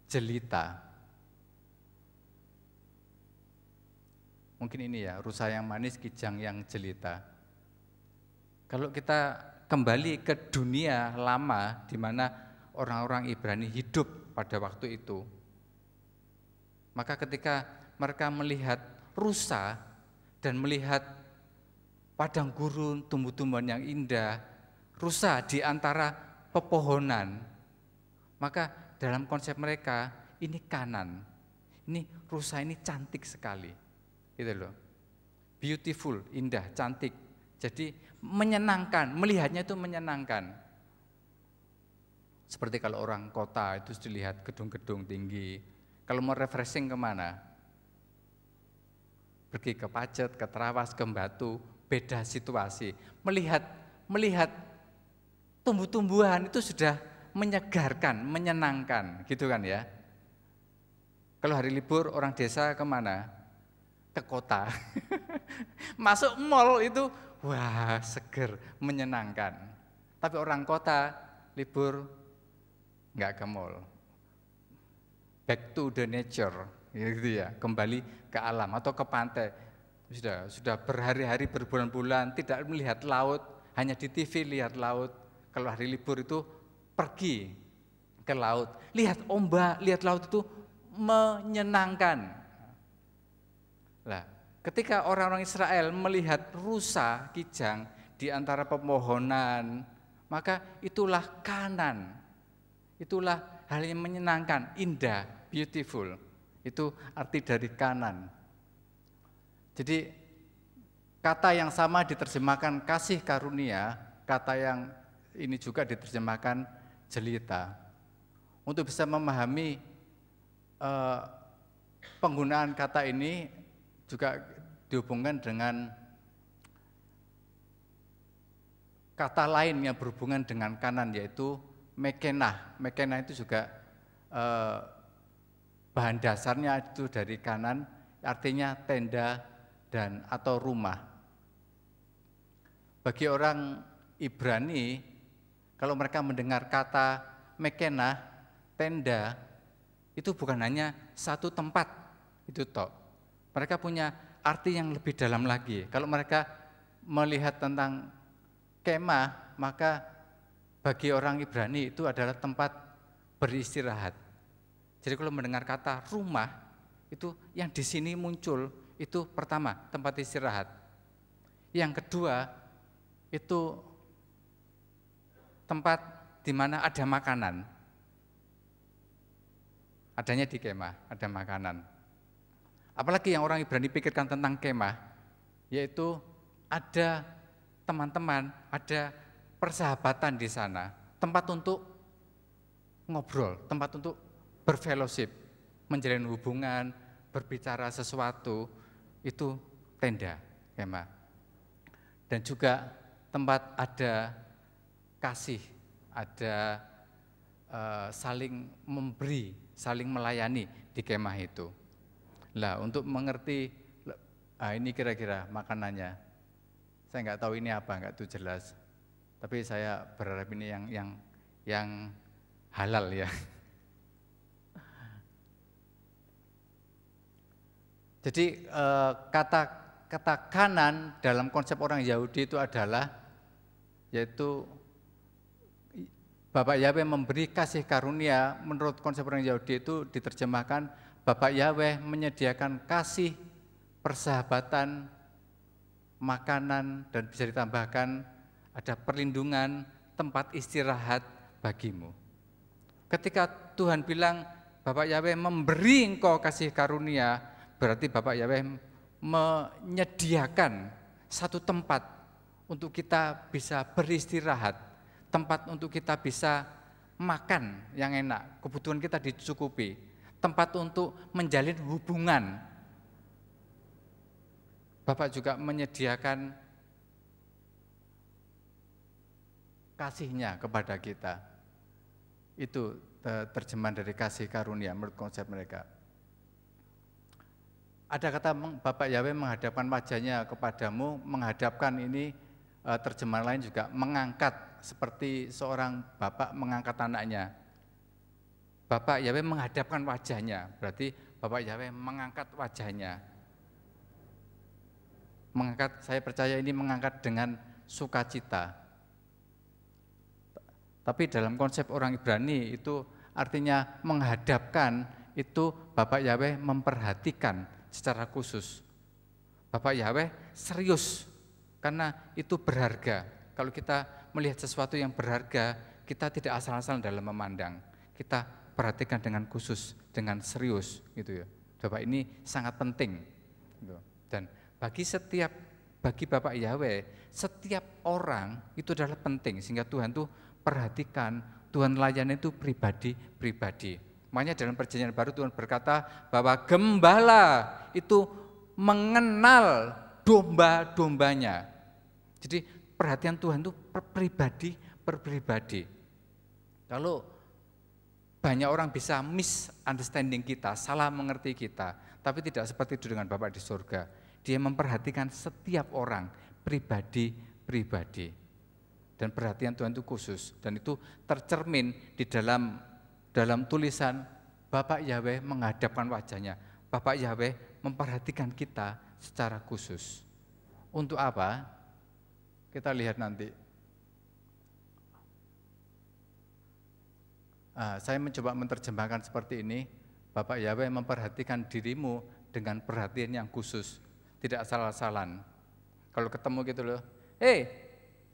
jelita. Mungkin ini ya, rusa yang manis, kijang yang jelita. Kalau kita kembali ke dunia lama di mana orang-orang Ibrani hidup pada waktu itu, maka ketika mereka melihat rusa dan melihat padang gurun, tumbuh-tumbuhan yang indah, rusa di antara pepohonan, maka dalam konsep mereka ini kanan, ini rusa ini cantik sekali, gitu loh, beautiful, indah, cantik, jadi menyenangkan, melihatnya itu menyenangkan. Seperti kalau orang kota itu dilihat gedung-gedung tinggi. Kalau mau refreshing kemana? Pergi ke Pacet, ke Trawas, ke Batu, beda situasi. Melihat tumbuh-tumbuhan itu sudah menyegarkan, menyenangkan, gitu kan ya. Kalau hari libur orang desa kemana? Ke kota. Masuk mall itu, wah seger, menyenangkan. Tapi orang kota libur nggak ke mall. Back to the nature, gitu ya, kembali ke alam atau ke pantai. Sudah berhari-hari, berbulan-bulan tidak melihat laut, hanya di TV lihat laut. Kalau hari libur itu pergi ke laut, lihat ombak, lihat laut itu menyenangkan. Nah, ketika orang-orang Israel melihat rusa, kijang di antara pepohonan, maka itulah kanan, itulah hal yang menyenangkan, indah, beautiful. Itu arti dari kanan. Jadi kata yang sama diterjemahkan kasih karunia, kata yang ini juga diterjemahkan jelita. Untuk bisa memahami penggunaan kata ini juga dihubungkan dengan kata lain yang berhubungan dengan kanan, yaitu mekenah. Mekenah itu juga bahan dasarnya itu dari kanan, artinya tenda dan atau rumah. Bagi orang Ibrani, kalau mereka mendengar kata mekenah, tenda, itu bukan hanya satu tempat, itu tok. Mereka punya arti yang lebih dalam lagi. Kalau mereka melihat tentang kemah, maka bagi orang Ibrani itu adalah tempat beristirahat. Jadi kalau mendengar kata rumah, itu yang di sini muncul, itu pertama tempat istirahat. Yang kedua, itu tempat di mana ada makanan. Adanya di kemah, ada makanan. Apalagi yang orang Ibrani pikirkan tentang kemah, yaitu ada teman-teman, ada persahabatan di sana, tempat untuk ngobrol, tempat untuk berfellowship, menjalin hubungan, berbicara sesuatu, itu tenda, kemah. Dan juga tempat ada kasih, ada saling memberi, saling melayani di kemah itu. Lah, untuk mengerti ini kira-kira makanannya, saya nggak tahu ini apa, nggak tuh jelas. Tapi saya berharap ini yang halal ya. Jadi kata kanan dalam konsep orang Yahudi itu adalah, yaitu Bapak Yahweh memberi kasih karunia. Menurut konsep orang Yahudi itu diterjemahkan Bapak Yahweh menyediakan kasih, persahabatan, makanan, dan bisa ditambahkan ada perlindungan, tempat istirahat bagimu. Ketika Tuhan bilang Bapak Yahweh memberi engkau kasih karunia, berarti Bapak Yahweh menyediakan satu tempat untuk kita bisa beristirahat, tempat untuk kita bisa makan yang enak, kebutuhan kita dicukupi, tempat untuk menjalin hubungan. Bapak juga menyediakan kasih-Nya kepada kita. Itu terjemahan dari kasih karunia menurut konsep mereka. Ada kata Bapak Yahweh menghadapkan wajahnya kepadamu, menghadapkan ini terjemahan lain juga mengangkat, seperti seorang bapak mengangkat anaknya. Bapak Yahweh menghadapkan wajahnya, berarti Bapak Yahweh mengangkat wajahnya. Mengangkat, saya percaya ini mengangkat dengan sukacita. Tapi dalam konsep orang Ibrani itu artinya menghadapkan, itu Bapak Yahweh memperhatikan secara khusus. Bapak Yahweh serius, karena itu berharga. Kalau kita melihat sesuatu yang berharga, kita tidak asal-asalan dalam memandang. Kita perhatikan dengan khusus, dengan serius, gitu ya. Bapak ini sangat penting. Gitu. Dan bagi Bapak Yahweh, setiap orang itu adalah penting, sehingga Tuhan tuh perhatikan, Tuhan layani itu pribadi-pribadi. Makanya dalam perjanjian baru Tuhan berkata bahwa gembala itu mengenal domba-dombanya. Jadi perhatian Tuhan itu per pribadi. Kalau banyak orang bisa misunderstanding kita, salah mengerti kita, tapi tidak seperti itu dengan Bapa di surga. Dia memperhatikan setiap orang pribadi-pribadi. Dan perhatian Tuhan itu khusus, dan itu tercermin di dalam tulisan Bapak Yahweh menghadapkan wajahnya. Bapak Yahweh memperhatikan kita secara khusus. Untuk apa? Kita lihat nanti. Saya mencoba menerjemahkan seperti ini. Bapak Yahweh memperhatikan dirimu dengan perhatian yang khusus, tidak asal-asalan. Kalau ketemu gitu loh,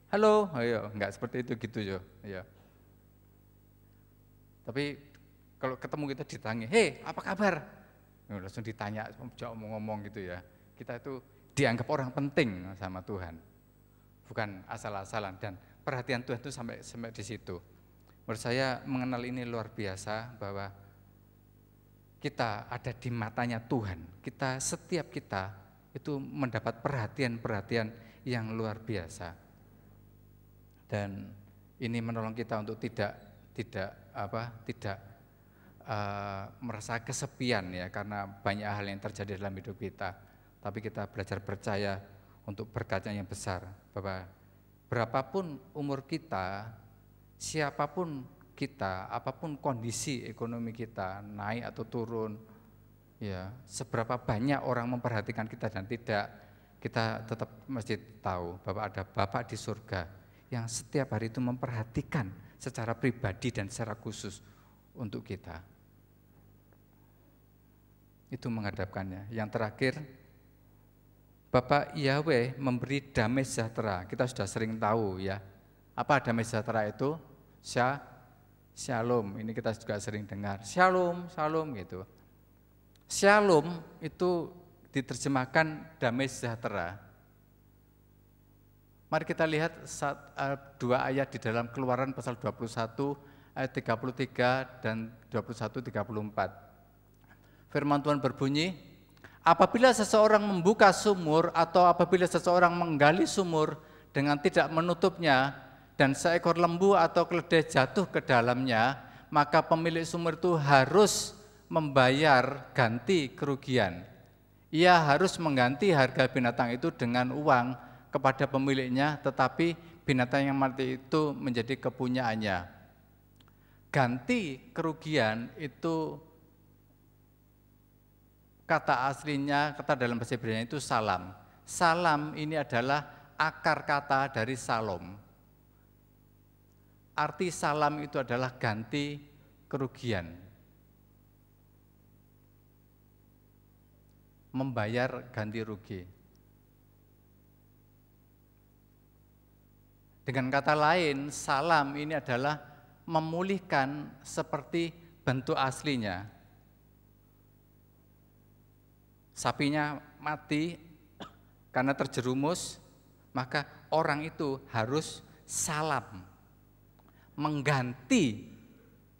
halo, ayo, enggak seperti itu gitu yo. Ya. Tapi kalau ketemu kita ditanya, apa kabar? Langsung ditanya, mau ngomong gitu ya. Kita itu dianggap orang penting sama Tuhan, bukan asal-asalan. Dan perhatian Tuhan itu sampai di situ. Menurut saya mengenal ini luar biasa, bahwa kita ada di matanya Tuhan. Setiap kita itu mendapat perhatian yang luar biasa. Dan ini menolong kita untuk tidak merasa kesepian ya, karena banyak hal yang terjadi dalam hidup kita. Tapi kita belajar percaya untuk berkatnya yang besar, bahwa berapapun umur kita, siapapun kita, apapun kondisi ekonomi kita, naik atau turun, ya, seberapa banyak orang memperhatikan kita dan tidak, kita tetap mesti tahu bahwa ada Bapa di surga yang setiap hari itu memperhatikan secara pribadi dan secara khusus untuk kita. Itu menghadapkannya. Yang terakhir, Bapak Yahweh memberi damai sejahtera. Kita sudah sering tahu ya. Apa damai sejahtera itu? Shalom. Ini kita juga sering dengar. Shalom gitu. Shalom itu diterjemahkan damai sejahtera. Mari kita lihat dua ayat di dalam Keluaran pasal 21 ayat 33 dan 21-34. Firman Tuhan berbunyi, apabila seseorang membuka sumur atau apabila seseorang menggali sumur dengan tidak menutupnya dan seekor lembu atau keledai jatuh ke dalamnya, maka pemilik sumur itu harus membayar ganti kerugian. Ia harus mengganti harga binatang itu dengan uang kepada pemiliknya, tetapi binatang yang mati itu menjadi kepunyaannya. Ganti kerugian itu kata aslinya, kata dalam bahasa Ibrani itu salam. Salam ini adalah akar kata dari salom. Arti salam itu adalah ganti kerugian. Membayar ganti rugi. Dengan kata lain, salam ini adalah memulihkan seperti bentuk aslinya. Sapinya mati karena terjerumus, maka orang itu harus salam, mengganti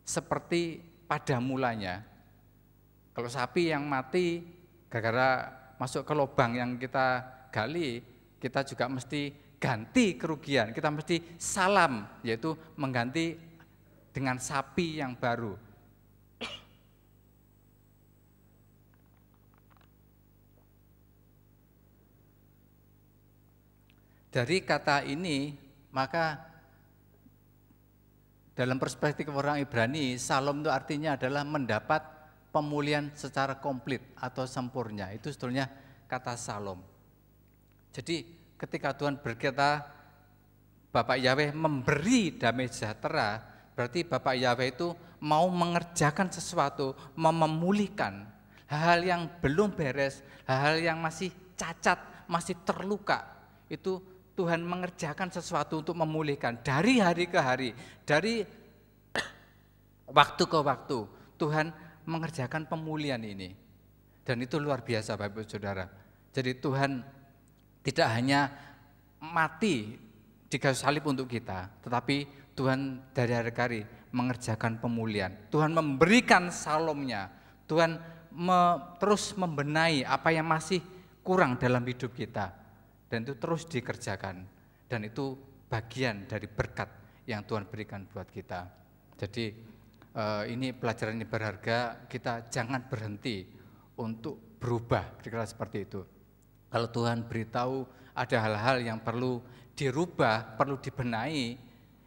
seperti pada mulanya. Kalau sapi yang mati gara-gara masuk ke lubang yang kita gali, kita juga mesti ganti kerugian, kita mesti salam, yaitu mengganti dengan sapi yang baru. Dari kata ini, maka dalam perspektif orang Ibrani, Shalom itu artinya adalah mendapat pemulihan secara komplit atau sempurna. Itu sebetulnya kata Shalom. Jadi ketika Tuhan berkata Bapak Yahweh memberi damai sejahtera, berarti Bapak Yahweh itu mau mengerjakan sesuatu, mau memulihkan hal-hal yang belum beres, hal-hal yang masih cacat, masih terluka. Itu Tuhan mengerjakan sesuatu untuk memulihkan dari hari ke hari, dari waktu ke waktu. Tuhan mengerjakan pemulihan ini. Dan itu luar biasa Bapak Ibu Saudara. Jadi Tuhan tidak hanya mati di kayu salib untuk kita, tetapi Tuhan dari hari ke hari mengerjakan pemulihan. Tuhan memberikan Shalom-Nya. Tuhan terus membenahi apa yang masih kurang dalam hidup kita. Dan itu terus dikerjakan, dan itu bagian dari berkat yang Tuhan berikan buat kita. Jadi ini pelajaran yang berharga, kita jangan berhenti untuk berubah, kira-kira seperti itu. Kalau Tuhan beritahu ada hal-hal yang perlu dirubah, perlu dibenahi,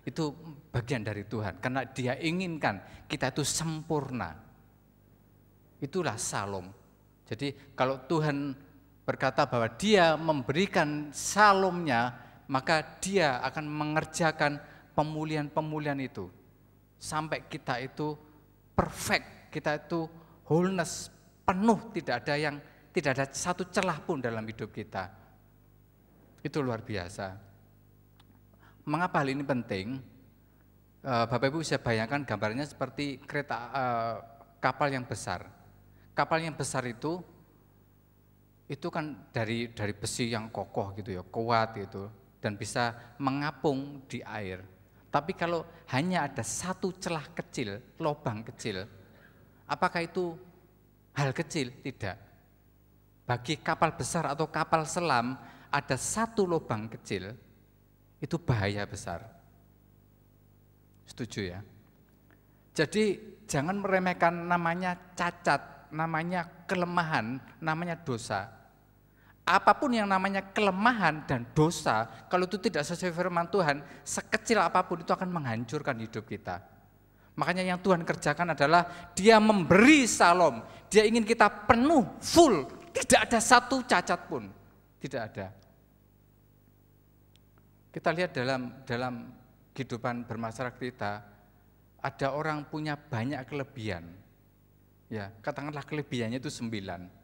itu bagian dari Tuhan, karena Dia inginkan kita itu sempurna. Itulah Shalom. Jadi kalau Tuhan berkata bahwa Dia memberikan Shalom-Nya, maka Dia akan mengerjakan pemulihan-pemulihan itu sampai kita itu perfect, kita itu wholeness, penuh, tidak ada satu celah pun dalam hidup kita. Itu luar biasa. Mengapa hal ini penting? Bapak Ibu bisa bayangkan gambarnya seperti kapal yang besar. Kapal yang besar itu kan dari besi yang kokoh gitu ya, kuat gitu, dan bisa mengapung di air. Tapi kalau hanya ada satu celah kecil, lubang kecil, apakah itu hal kecil? Tidak. Bagi kapal besar atau kapal selam, ada satu lubang kecil, itu bahaya besar. Setuju ya? Jadi jangan meremehkan namanya cacat, namanya kelemahan, namanya dosa. Apapun yang namanya kelemahan dan dosa, kalau itu tidak sesuai firman Tuhan, sekecil apapun itu akan menghancurkan hidup kita. Makanya yang Tuhan kerjakan adalah Dia memberi Shalom. Dia ingin kita penuh, full, tidak ada satu cacat pun, tidak ada. Kita lihat dalam kehidupan bermasyarakat kita, ada orang punya banyak kelebihan. Ya, katakanlah kelebihannya itu 9.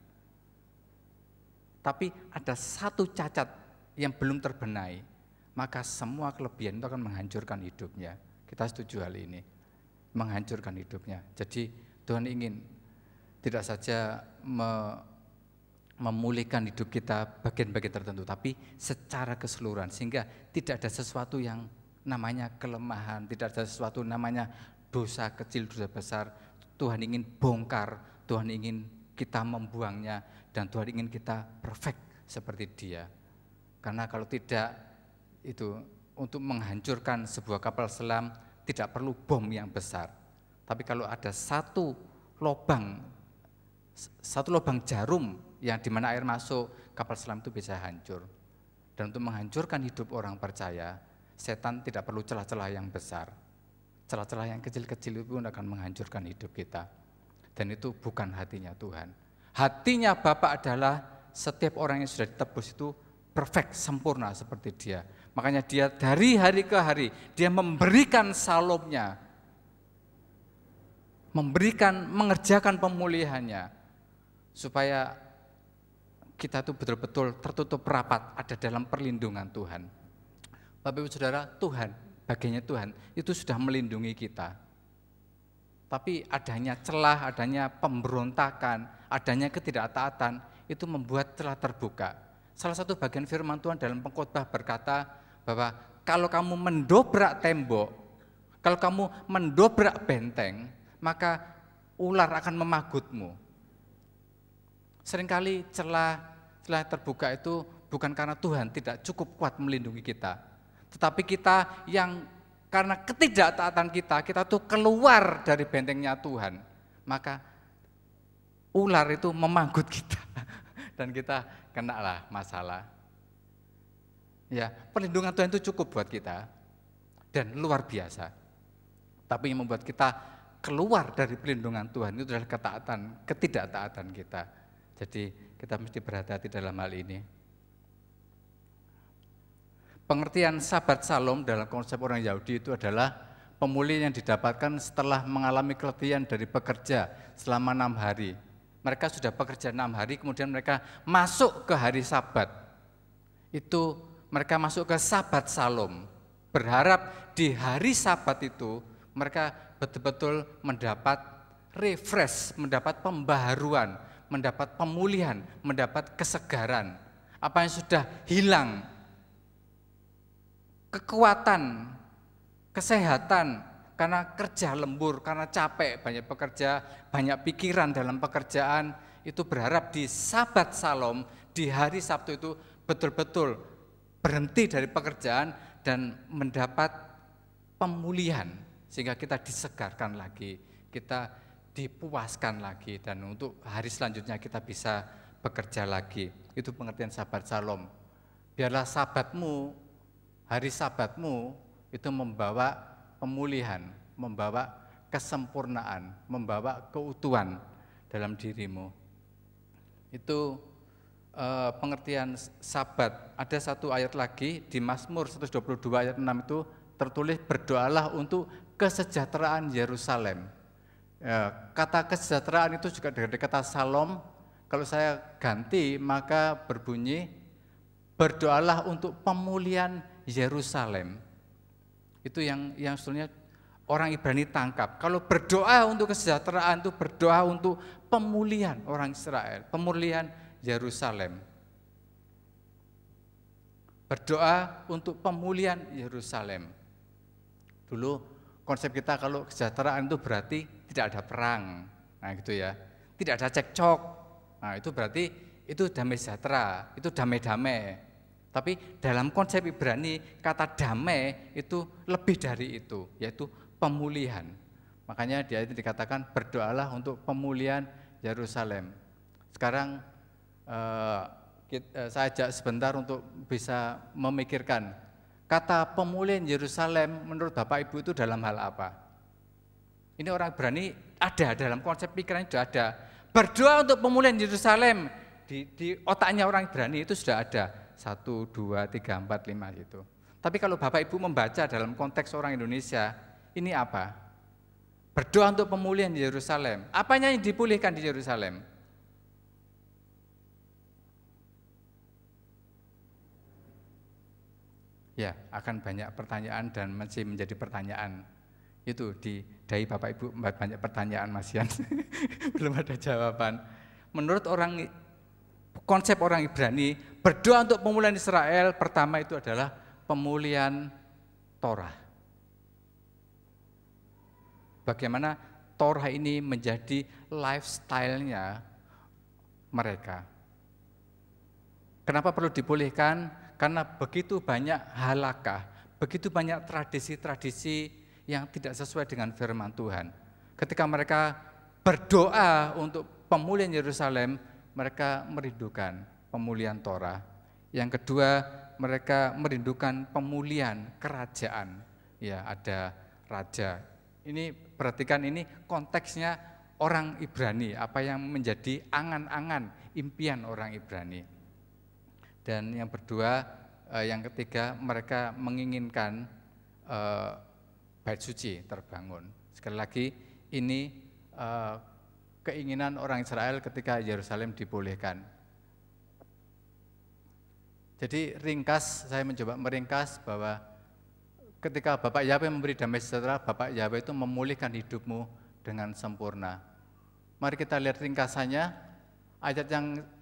Tapi ada satu cacat yang belum terbenahi, maka semua kelebihan itu akan menghancurkan hidupnya. Kita setuju hal ini, menghancurkan hidupnya. Jadi Tuhan ingin tidak saja memulihkan hidup kita bagian-bagian tertentu, tapi secara keseluruhan, sehingga tidak ada sesuatu yang namanya kelemahan, tidak ada sesuatu namanya dosa kecil, dosa besar. Tuhan ingin bongkar, Tuhan ingin kita membuangnya, dan Tuhan ingin kita perfect seperti Dia. Karena kalau tidak, itu untuk menghancurkan sebuah kapal selam tidak perlu bom yang besar. Tapi kalau ada satu lubang jarum yang dimana air masuk, kapal selam itu bisa hancur. Dan untuk menghancurkan hidup orang percaya, setan tidak perlu celah-celah yang besar. Celah-celah yang kecil-kecil itu pun akan menghancurkan hidup kita. Dan itu bukan hatinya Tuhan. Hatinya Bapa adalah setiap orang yang sudah ditebus itu perfect, sempurna seperti Dia. Makanya Dia dari hari ke hari, Dia memberikan Shalom-Nya, mengerjakan pemulihannya, supaya kita itu betul-betul tertutup rapat, ada dalam perlindungan Tuhan. Bapak Ibu Saudara, Tuhan, bagiannya Tuhan, itu sudah melindungi kita. Tapi adanya celah, adanya pemberontakan, adanya ketidaktaatan, itu membuat celah terbuka. Salah satu bagian firman Tuhan dalam pengkhotbah berkata bahwa kalau kamu mendobrak tembok, kalau kamu mendobrak benteng, maka ular akan memagutmu. Seringkali celah terbuka itu bukan karena Tuhan tidak cukup kuat melindungi kita, tetapi kita yang karena ketidaktaatan kita tuh keluar dari bentengnya Tuhan, maka ular itu memanggut kita dan kita kena lah masalah. Ya, perlindungan Tuhan itu cukup buat kita dan luar biasa. Tapi yang membuat kita keluar dari perlindungan Tuhan itu adalah ketidaktaatan kita. Jadi kita mesti berhati-hati dalam hal ini. Pengertian sabat Shalom dalam konsep orang Yahudi itu adalah pemulihan yang didapatkan setelah mengalami keletihan dari bekerja selama 6 hari. Mereka sudah bekerja 6 hari, kemudian mereka masuk ke hari Sabat. Itu mereka masuk ke sabat Shalom. Berharap di hari Sabat itu mereka betul-betul mendapat refresh, mendapat pembaharuan, mendapat pemulihan, mendapat kesegaran. Apa yang sudah hilang, kekuatan, kesehatan, karena kerja lembur, karena capek, banyak bekerja, banyak pikiran dalam pekerjaan, itu berharap di sabat Shalom, di hari Sabtu itu betul-betul berhenti dari pekerjaan dan mendapat pemulihan, sehingga kita disegarkan lagi, kita dipuaskan lagi, dan untuk hari selanjutnya kita bisa bekerja lagi. Itu pengertian sabat Shalom. Biarlah sabatmu, hari sabatmu itu membawa pemulihan, membawa kesempurnaan, membawa keutuhan dalam dirimu. Itu pengertian sabat. Ada satu ayat lagi di Mazmur 122 ayat 6 itu tertulis, berdoalah untuk kesejahteraan Yerusalem. Kata kesejahteraan itu juga dari kata Shalom. Kalau saya ganti maka berbunyi, berdoalah untuk pemulihan Yerusalem. Itu yang sebetulnya orang Ibrani tangkap. Kalau berdoa untuk kesejahteraan itu berdoa untuk pemulihan orang Israel, pemulihan Yerusalem. Berdoa untuk pemulihan Yerusalem. Dulu konsep kita kalau kesejahteraan itu berarti tidak ada perang. Nah gitu ya. Tidak ada cekcok. Nah itu berarti itu damai sejahtera, itu damai-damai. Tapi dalam konsep Ibrani kata damai itu lebih dari itu, yaitu pemulihan. Makanya di ayat itu dikatakan berdoalah untuk pemulihan Yerusalem. Sekarang saya ajak sebentar untuk bisa memikirkan kata pemulihan Yerusalem menurut Bapak Ibu itu dalam hal apa? Ini orang Ibrani ada dalam konsep pikiran itu ada. Berdoa untuk pemulihan Yerusalem di otaknya orang Ibrani itu sudah ada. 1, 2, 3, 4, 5 gitu. Tapi kalau Bapak Ibu membaca dalam konteks orang Indonesia, ini apa? Berdoa untuk pemulihan di Yerusalem. Apanya yang dipulihkan di Yerusalem? Ya, akan banyak pertanyaan dan masih menjadi pertanyaan. Itu dari Bapak Ibu banyak pertanyaan Mas Yan. Belum ada jawaban. Menurut konsep orang Ibrani, berdoa untuk pemulihan Israel pertama itu adalah pemulihan Torah. Bagaimana Torah ini menjadi lifestyle-nya mereka. Kenapa perlu dipulihkan? Karena begitu banyak halakah, begitu banyak tradisi-tradisi yang tidak sesuai dengan firman Tuhan. Ketika mereka berdoa untuk pemulihan Yerusalem, mereka merindukan pemulihan Torah. Yang kedua, mereka merindukan pemulihan kerajaan. Ya, ada raja. Ini perhatikan, ini konteksnya orang Ibrani, apa yang menjadi angan-angan, impian orang Ibrani. Dan yang ketiga, mereka menginginkan bait suci terbangun. Sekali lagi, ini keinginan orang Israel ketika Yerusalem dipulihkan. Jadi saya mencoba meringkas bahwa ketika Bapak Yahweh memberi damai sejahtera, Bapak Yahweh itu memulihkan hidupmu dengan sempurna. Mari kita lihat ringkasannya. Ayat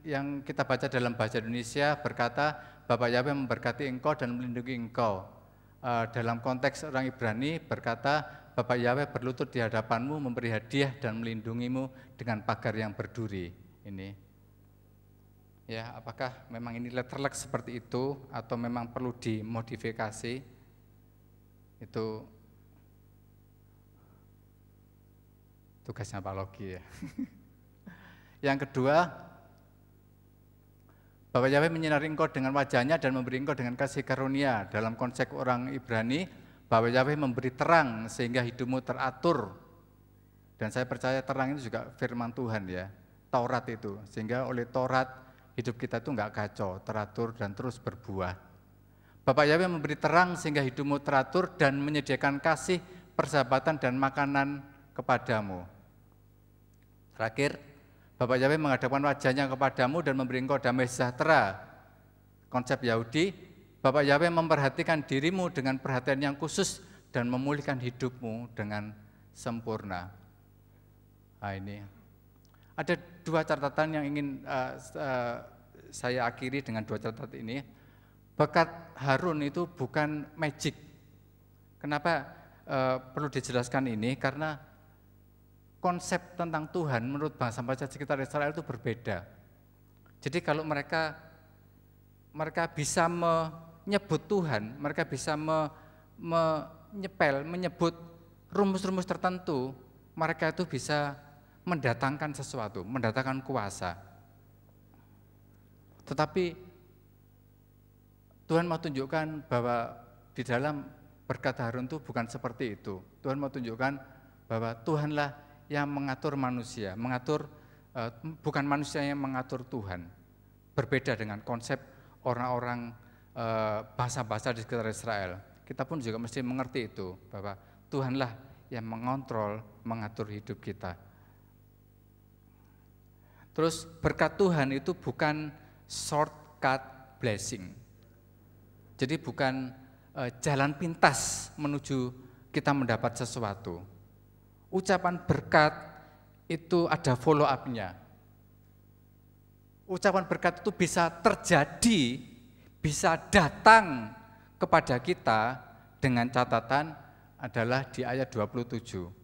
yang kita baca dalam bahasa Indonesia berkata, Bapak Yahweh memberkati engkau dan melindungi engkau. Dalam konteks orang Ibrani berkata, Bapak Yahweh berlutut di hadapanmu, memberi hadiah dan melindungimu dengan pagar yang berduri. Ini, ya, apakah memang ini letterlek seperti itu atau memang perlu dimodifikasi? Itu tugasnya Pak Logi ya. Yang kedua, Bapak Yahweh menyinari engkau dengan wajahnya dan memberi engkau dengan kasih karunia. Dalam konsep orang Ibrani, Bapak Yahweh memberi terang sehingga hidupmu teratur. Dan saya percaya terang itu juga firman Tuhan ya, Taurat itu. Sehingga oleh Taurat hidup kita itu enggak kacau, teratur dan terus berbuah. Bapak Yahweh memberi terang sehingga hidupmu teratur dan menyediakan kasih, persahabatan dan makanan kepadamu. Terakhir, Bapak Yahweh menghadapkan wajahnya kepadamu dan memberi engkau damai sejahtera. Konsep Yahudi, Bapak Yahweh memperhatikan dirimu dengan perhatian yang khusus dan memulihkan hidupmu dengan sempurna. Nah ini, ada dua catatan yang ingin saya akhiri dengan dua catatan ini. Berkat Harun itu bukan magic. Kenapa perlu dijelaskan ini? Karena konsep tentang Tuhan menurut bangsa-bangsa sekitar Israel itu berbeda. Jadi kalau mereka bisa menyebut Tuhan, mereka bisa menyebut rumus-rumus tertentu, mereka itu bisa mendatangkan sesuatu, mendatangkan kuasa. Tetapi Tuhan mau tunjukkan bahwa di dalam berkat Harun itu bukan seperti itu. Tuhan mau tunjukkan bahwa Tuhanlah yang mengatur manusia, bukan manusia yang mengatur Tuhan. Berbeda dengan konsep orang-orang bangsa-bangsa di sekitar Israel. Kita pun juga mesti mengerti itu, bahwa Tuhanlah yang mengontrol, mengatur hidup kita. Terus berkat Tuhan itu bukan shortcut blessing. Jadi bukan jalan pintas menuju kita mendapat sesuatu. Ucapan berkat itu ada follow up-nya. Ucapan berkat itu bisa terjadi, bisa datang kepada kita dengan catatan adalah di ayat 27.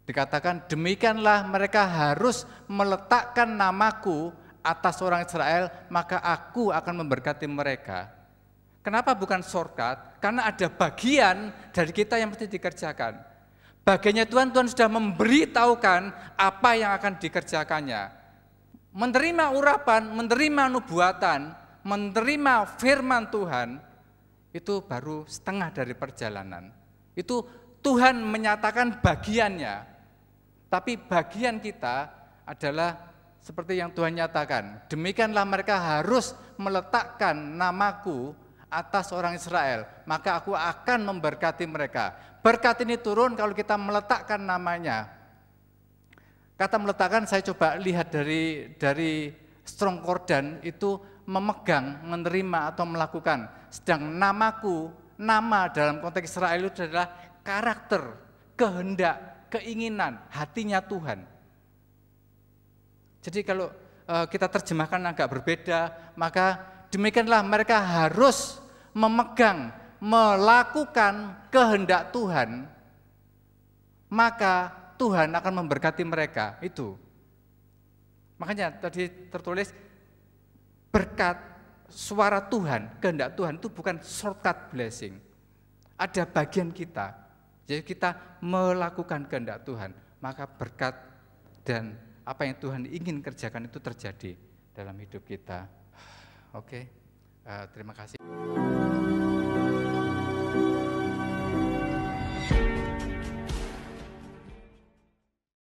Dikatakan, demikianlah mereka harus meletakkan namaku atas orang Israel, maka aku akan memberkati mereka. Kenapa bukan shortcut? Karena ada bagian dari kita yang mesti dikerjakan. Bagiannya Tuhan sudah memberitahukan apa yang akan dikerjakannya. Menerima urapan, menerima nubuatan, menerima firman Tuhan, itu baru setengah dari perjalanan. Itu Tuhan menyatakan bagiannya. Tapi bagian kita adalah seperti yang Tuhan nyatakan. Demikianlah mereka harus meletakkan namaku atas orang Israel, maka aku akan memberkati mereka. Berkat ini turun kalau kita meletakkan namanya. Kata meletakkan saya coba lihat dari Strong Concordance itu memegang, menerima atau melakukan. Sedang namaku, nama dalam konteks Israel itu adalah karakter, kehendak, keinginan, hatinya Tuhan. Jadi kalau kita terjemahkan agak berbeda, maka demikianlah mereka harus memegang, melakukan kehendak Tuhan, maka Tuhan akan memberkati mereka. Itu. Makanya tadi tertulis berkat suara Tuhan, kehendak Tuhan itu bukan shortcut blessing. Ada bagian kita. Jadi kita melakukan kehendak Tuhan, maka berkat dan apa yang Tuhan ingin kerjakan itu terjadi dalam hidup kita. Oke, terima kasih.